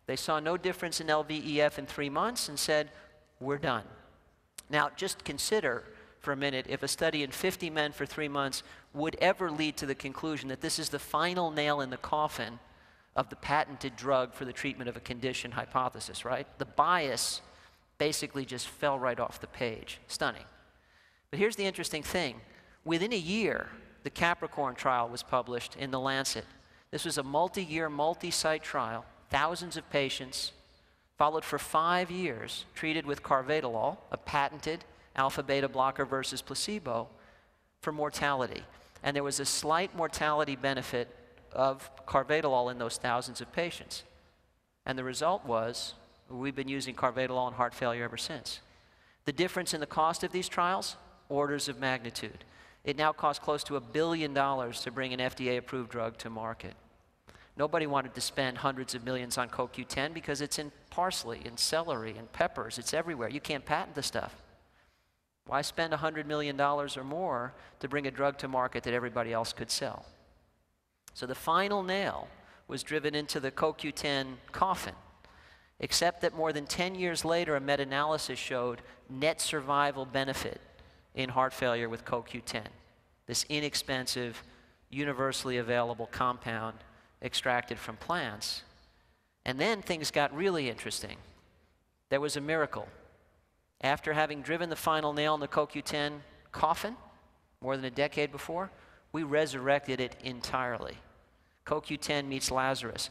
Speaker 1: They saw no difference in LVEF in 3 months and said, we're done. Now, just consider for a minute if a study in 50 men for 3 months would ever lead to the conclusion that this is the final nail in the coffin of the patented drug for the treatment of a condition hypothesis, right? The bias basically just fell right off the page. Stunning. But here's the interesting thing. Within a year, the Capricorn trial was published in The Lancet. This was a multi-year, multi-site trial, thousands of patients, followed for 5 years, treated with carvedilol, a patented alpha-beta blocker versus placebo, for mortality. And there was a slight mortality benefit of carvedilol in those thousands of patients. And the result was, we've been using carvedilol in heart failure ever since. The difference in the cost of these trials, orders of magnitude. It now costs close to $1 billion to bring an FDA-approved drug to market. Nobody wanted to spend hundreds of millions on CoQ10 because it's in parsley and celery and peppers. It's everywhere. You can't patent the stuff. Why spend $100 million or more to bring a drug to market that everybody else could sell? So the final nail was driven into the CoQ10 coffin, except that more than 10 years later, a meta-analysis showed net survival benefit in heart failure with CoQ10, this inexpensive, universally available compound extracted from plants. And then things got really interesting. There was a miracle. After having driven the final nail in the CoQ10 coffin, more than a decade before, we resurrected it entirely. CoQ10 meets Lazarus.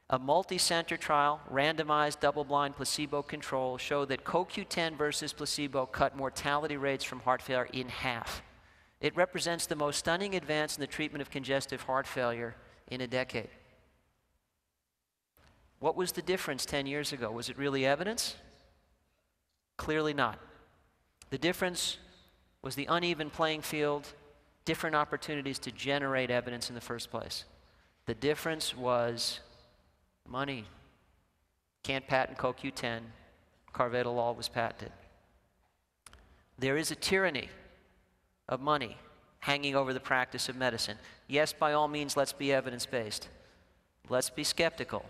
Speaker 1: A multi-center trial, randomized, double-blind, placebo-controlled, showed that CoQ10 versus placebo cut mortality rates from heart failure in half. It represents the most stunning advance in the treatment of congestive heart failure in a decade. What was the difference 10 years ago? Was it really evidence? Clearly not. The difference was the uneven playing field, different opportunities to generate evidence in the first place. The difference was money. Can't patent CoQ10, carvedilol was patented. There is a tyranny of money hanging over the practice of medicine. Yes, by all means, let's be evidence-based. Let's be skeptical.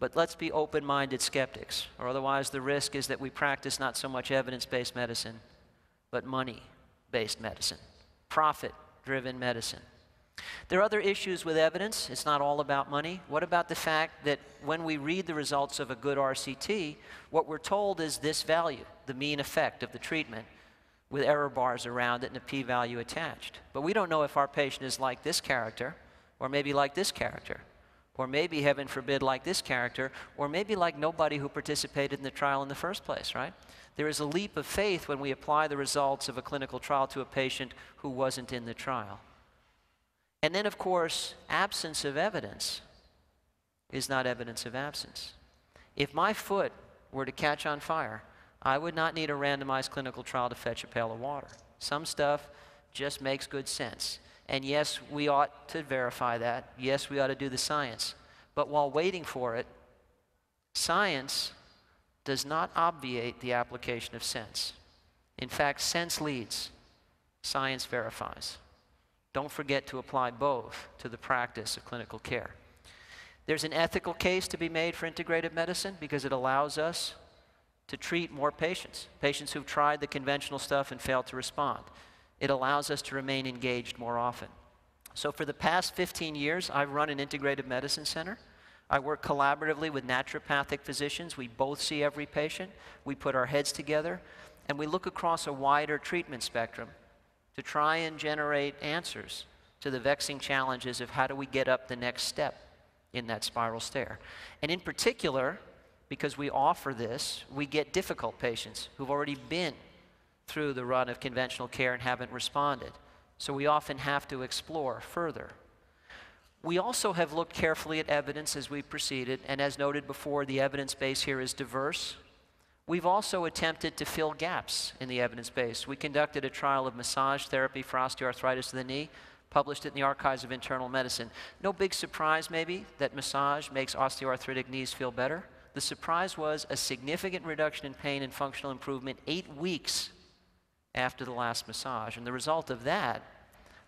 Speaker 1: But let's be open-minded skeptics, or otherwise the risk is that we practice not so much evidence-based medicine, but money-based medicine, profit-driven medicine. There are other issues with evidence. It's not all about money. What about the fact that when we read the results of a good RCT, what we're told is this value, the mean effect of the treatment, with error bars around it and a p-value attached. But we don't know if our patient is like this character, or maybe like this character, or maybe, heaven forbid, like this character, or maybe like nobody who participated in the trial in the first place, right? There is a leap of faith when we apply the results of a clinical trial to a patient who wasn't in the trial. And then, of course, absence of evidence is not evidence of absence. If my foot were to catch on fire, I would not need a randomized clinical trial to fetch a pail of water. Some stuff just makes good sense. And yes, we ought to verify that. Yes, we ought to do the science. But while waiting for it, science does not obviate the application of sense. In fact, sense leads, science verifies. Don't forget to apply both to the practice of clinical care. There's an ethical case to be made for integrative medicine because it allows us to treat more patients, patients who've tried the conventional stuff and failed to respond. It allows us to remain engaged more often. So for the past 15 years, I've run an integrative medicine center. I work collaboratively with naturopathic physicians. We both see every patient. We put our heads together, and we look across a wider treatment spectrum to try and generate answers to the vexing challenges of how do we get up the next step in that spiral stair. And in particular, because we offer this, we get difficult patients who've already been through the run of conventional care and haven't responded. So we often have to explore further. We also have looked carefully at evidence as we proceeded, and as noted before, the evidence base here is diverse. We've also attempted to fill gaps in the evidence base. We conducted a trial of massage therapy for osteoarthritis of the knee, published it in the Archives of Internal Medicine. No big surprise, maybe, that massage makes osteoarthritic knees feel better. The surprise was a significant reduction in pain and functional improvement 8 weeks after the last massage. And the result of that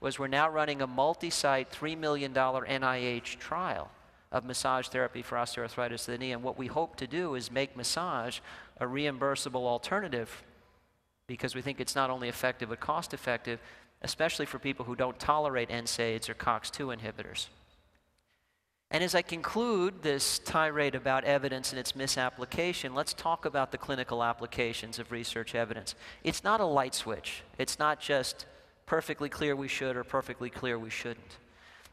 Speaker 1: was we're now running a multi-site $3 million NIH trial of massage therapy for osteoarthritis of the knee. And what we hope to do is make massage a reimbursable alternative because we think it's not only effective but cost effective, especially for people who don't tolerate NSAIDs or COX-2 inhibitors. And as I conclude this tirade about evidence and its misapplication, let's talk about the clinical applications of research evidence. It's not a light switch. It's not just perfectly clear we should or perfectly clear we shouldn't.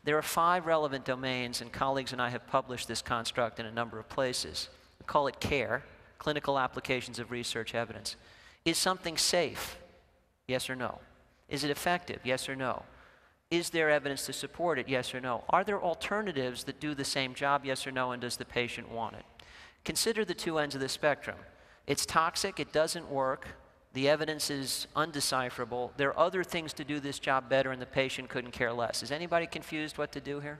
Speaker 1: There are 5 relevant domains, and colleagues and I have published this construct in a number of places. We call it CARE, Clinical Applications of Research Evidence. Is something safe? Yes or no? Is it effective? Yes or no? Is there evidence to support it? Yes or no? Are there alternatives that do the same job? Yes or no? And does the patient want it? Consider the 2 ends of the spectrum. It's toxic, it doesn't work, the evidence is undecipherable, there are other things to do this job better and the patient couldn't care less. Is anybody confused what to do here?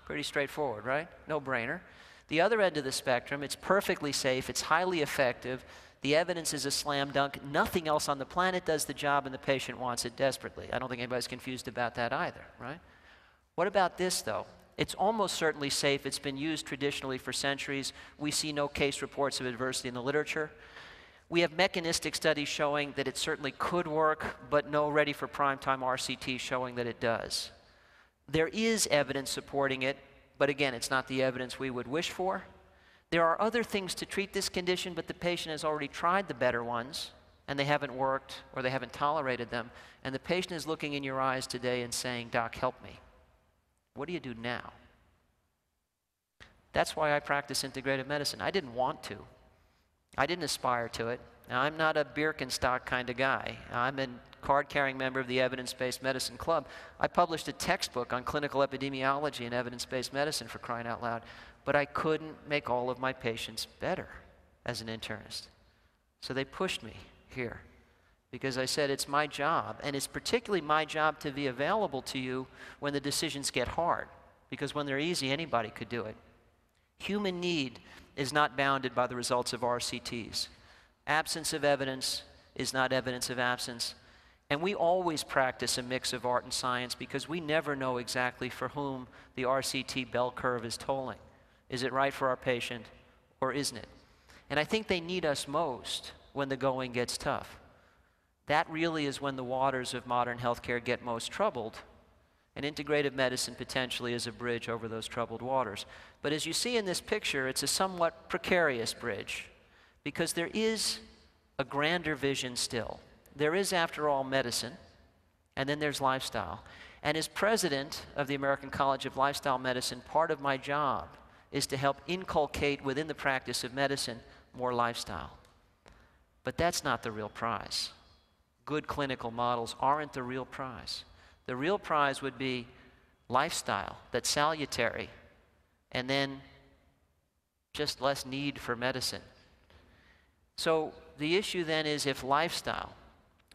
Speaker 1: Pretty straightforward, right? No brainer. The other end of the spectrum, it's perfectly safe, it's highly effective, the evidence is a slam dunk, nothing else on the planet does the job and the patient wants it desperately. I don't think anybody's confused about that either, right? What about this though? It's almost certainly safe, it's been used traditionally for centuries, we see no case reports of adversity in the literature. We have mechanistic studies showing that it certainly could work, but no ready for primetime RCT showing that it does. There is evidence supporting it, but again, it's not the evidence we would wish for. There are other things to treat this condition, but the patient has already tried the better ones, and they haven't worked, or they haven't tolerated them, and the patient is looking in your eyes today and saying, "Doc, help me. What do you do now?" That's why I practice integrative medicine. I didn't want to. I didn't aspire to it. Now, I'm not a Birkenstock kind of guy. I'm a card-carrying member of the Evidence-Based Medicine Club. I published a textbook on clinical epidemiology and evidence-based medicine, for crying out loud, but I couldn't make all of my patients better as an internist. So they pushed me here because I said it's my job, and it's particularly my job to be available to you when the decisions get hard, because when they're easy, anybody could do it. Human need is not bounded by the results of RCTs. Absence of evidence is not evidence of absence. And we always practice a mix of art and science because we never know exactly for whom the RCT bell curve is tolling. Is it right for our patient or isn't it? And I think they need us most when the going gets tough. That really is when the waters of modern healthcare get most troubled, and integrative medicine potentially is a bridge over those troubled waters. But as you see in this picture, it's a somewhat precarious bridge because there is a grander vision still. There is, after all, medicine, and then there's lifestyle. And as president of the American College of Lifestyle Medicine, part of my job is to help inculcate within the practice of medicine more lifestyle. But that's not the real prize. Good clinical models aren't the real prize. The real prize would be lifestyle that's salutary, and then just less need for medicine. So the issue then is if lifestyle,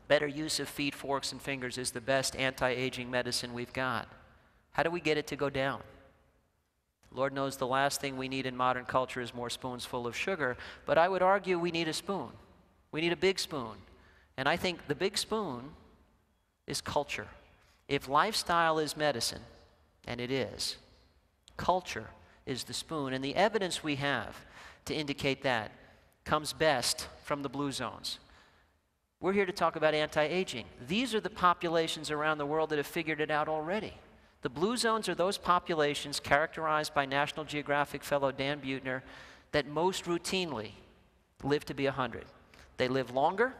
Speaker 1: better use of feet, forks, and fingers is the best anti-aging medicine we've got, how do we get it to go down? Lord knows the last thing we need in modern culture is more spoons full of sugar, but I would argue we need a spoon. We need a big spoon. And I think the big spoon is culture. If lifestyle is medicine, and it is, culture is the spoon. And the evidence we have to indicate that comes best from the blue zones. We're here to talk about anti-aging. These are the populations around the world that have figured it out already. The blue zones are those populations characterized by National Geographic fellow Dan Buettner that most routinely live to be 100. They live longer,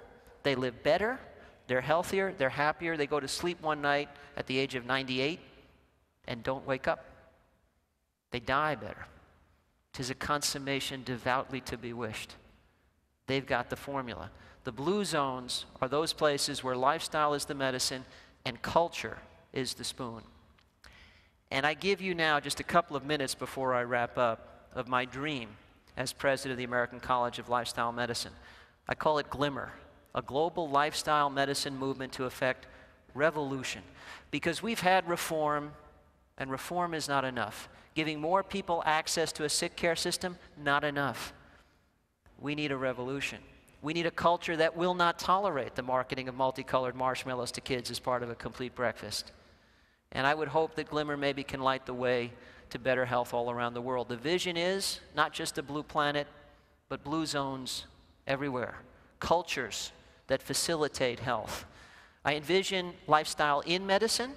Speaker 1: they live better, they're healthier, they're happier, they go to sleep one night at the age of 98 and don't wake up. They die better. 'Tis a consummation devoutly to be wished. They've got the formula. The blue zones are those places where lifestyle is the medicine and culture is the spoon. And I give you now just a couple of minutes before I wrap up of my dream as president of the American College of Lifestyle Medicine. I call it Glimmer, a global lifestyle medicine movement to effect revolution. Because we've had reform, and reform is not enough. Giving more people access to a sick care system, not enough. We need a revolution. We need a culture that will not tolerate the marketing of multicolored marshmallows to kids as part of a complete breakfast. And I would hope that Glimmer maybe can light the way to better health all around the world. The vision is not just a blue planet, but blue zones everywhere. Cultures that facilitate health. I envision lifestyle in medicine,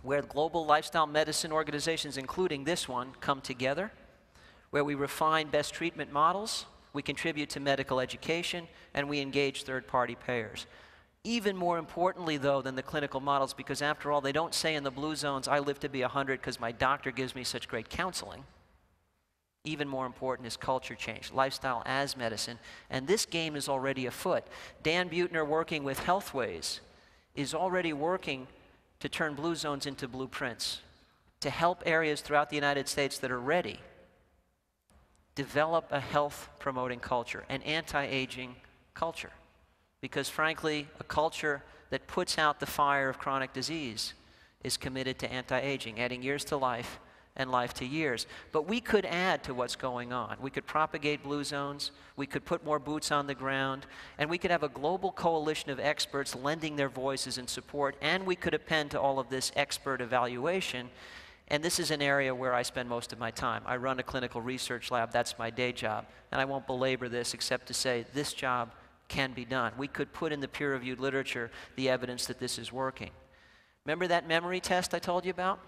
Speaker 1: where global lifestyle medicine organizations, including this one, come together, where we refine best treatment models, we contribute to medical education, and we engage third-party payers. Even more importantly, though, than the clinical models, because after all, they don't say in the blue zones, I live to be 100 because my doctor gives me such great counseling. Even more important is culture change, lifestyle as medicine, and this game is already afoot. Dan Buettner, working with Healthways, is already working to turn blue zones into blueprints, to help areas throughout the United States that are ready develop a health-promoting culture, an anti-aging culture. Because frankly, a culture that puts out the fire of chronic disease is committed to anti-aging, adding years to life and life to years. But we could add to what's going on. We could propagate blue zones, we could put more boots on the ground, and we could have a global coalition of experts lending their voices and support, and we could append to all of this expert evaluation. And this is an area where I spend most of my time. I run a clinical research lab, that's my day job, and I won't belabor this except to say this job can be done. We could put in the peer-reviewed literature the evidence that this is working. Remember that memory test I told you about?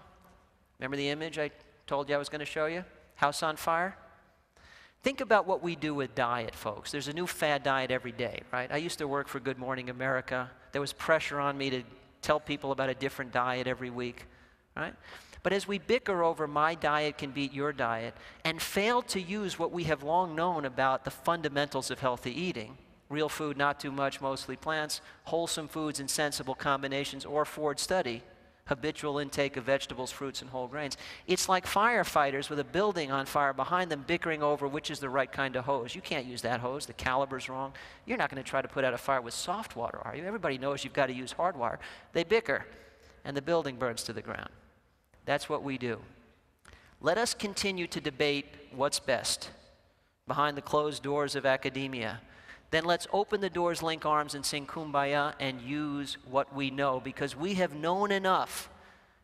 Speaker 1: Remember the image I told you I was going to show you? House on fire? Think about what we do with diet, folks. There's a new fad diet every day, right? I used to work for Good Morning America. There was pressure on me to tell people about a different diet every week, right? But as we bicker over my diet can beat your diet and fail to use what we have long known about the fundamentals of healthy eating, real food, not too much, mostly plants, wholesome foods and sensible combinations, or Ford study, habitual intake of vegetables, fruits, and whole grains. It's like firefighters with a building on fire behind them bickering over which is the right kind of hose. You can't use that hose, the caliber's wrong. You're not going to try to put out a fire with soft water, are you? Everybody knows you've got to use hard wire. They bicker, and the building burns to the ground. That's what we do. Let us continue to debate what's best behind the closed doors of academia. then let's open the doors, link arms, and sing Kumbaya and use what we know, because we have known enough,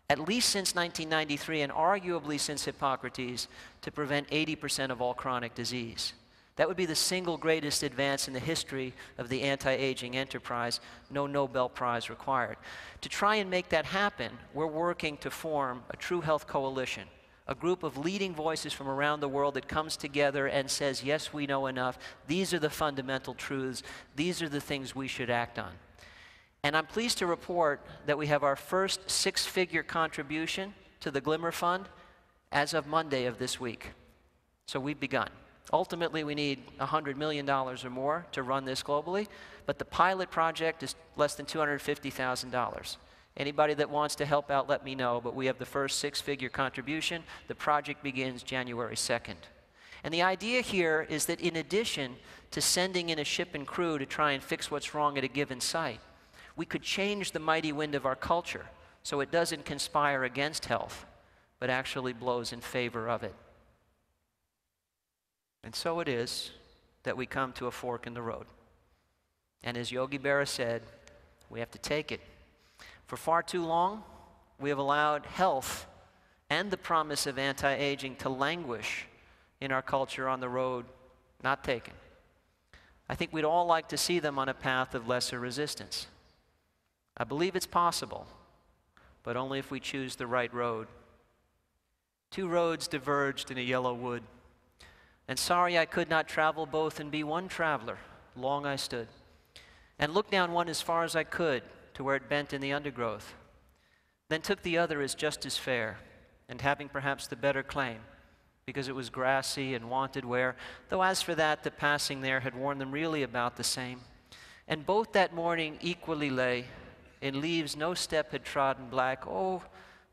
Speaker 1: at least since 1993 and arguably since Hippocrates, to prevent 80% of all chronic disease. That would be the single greatest advance in the history of the anti-aging enterprise, no Nobel Prize required. To try and make that happen, we're working to form a true health coalition, a group of leading voices from around the world that comes together and says, yes, we know enough, these are the fundamental truths, these are the things we should act on. And I'm pleased to report that we have our first six-figure contribution to the Glimmer Fund as of Monday of this week. So we've begun. Ultimately, we need $100 million or more to run this globally, but the pilot project is less than $250,000. Anybody that wants to help out, let me know, but we have the first six-figure contribution. The project begins January 2nd. And the idea here is that in addition to sending in a ship and crew to try and fix what's wrong at a given site, we could change the mighty wind of our culture so it doesn't conspire against health, but actually blows in favor of it. And so it is that we come to a fork in the road. And as Yogi Berra said, we have to take it. For far too long, we have allowed health and the promise of anti-aging to languish in our culture on the road not taken. I think we'd all like to see them on a path of lesser resistance. I believe it's possible, but only if we choose the right road. Two roads diverged in a yellow wood. And sorry I could not travel both and be one traveler. Long I stood, and looked down one as far as I could to where it bent in the undergrowth. Then took the other as just as fair, and having perhaps the better claim, because it was grassy and wanted wear, though as for that, the passing there had worn them really about the same. And both that morning equally lay, in leaves no step had trodden black. Oh,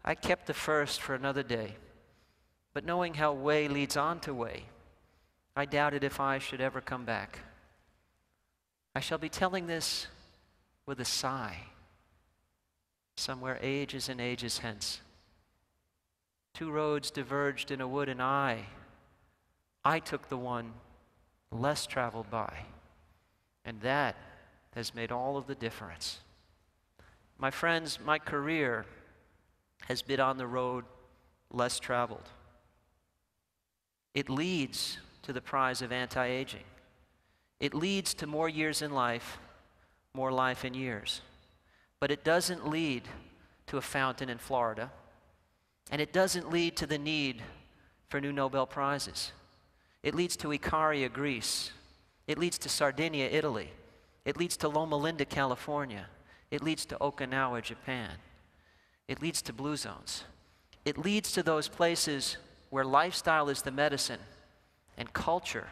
Speaker 1: I kept the first for another day. But knowing how way leads on to way, I doubted if I should ever come back. I shall be telling this with a sigh, somewhere ages and ages hence. Two roads diverged in a wood, and I took the one less traveled by, and that has made all of the difference. My friends, my career has been on the road less traveled. It leads to the prize of anti-aging. It leads to more years in life, more life in years. But it doesn't lead to a fountain in Florida, and it doesn't lead to the need for new Nobel Prizes. It leads to Ikaria, Greece. It leads to Sardinia, Italy. It leads to Loma Linda, California. It leads to Okinawa, Japan. It leads to blue zones. It leads to those places where lifestyle is the medicine and culture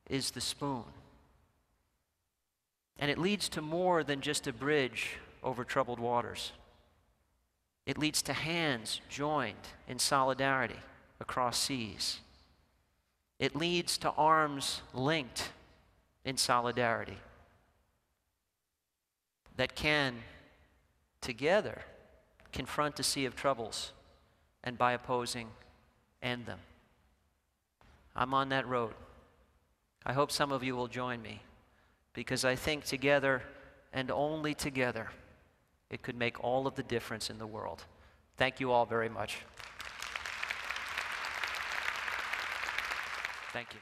Speaker 1: is the spoon. And it leads to more than just a bridge over troubled waters. It leads to hands joined in solidarity across seas. It leads to arms linked in solidarity that can, together, confront a sea of troubles and by opposing, end them. I'm on that road. I hope some of you will join me, because I think together and only together it could make all of the difference in the world. Thank you all very much. Thank you.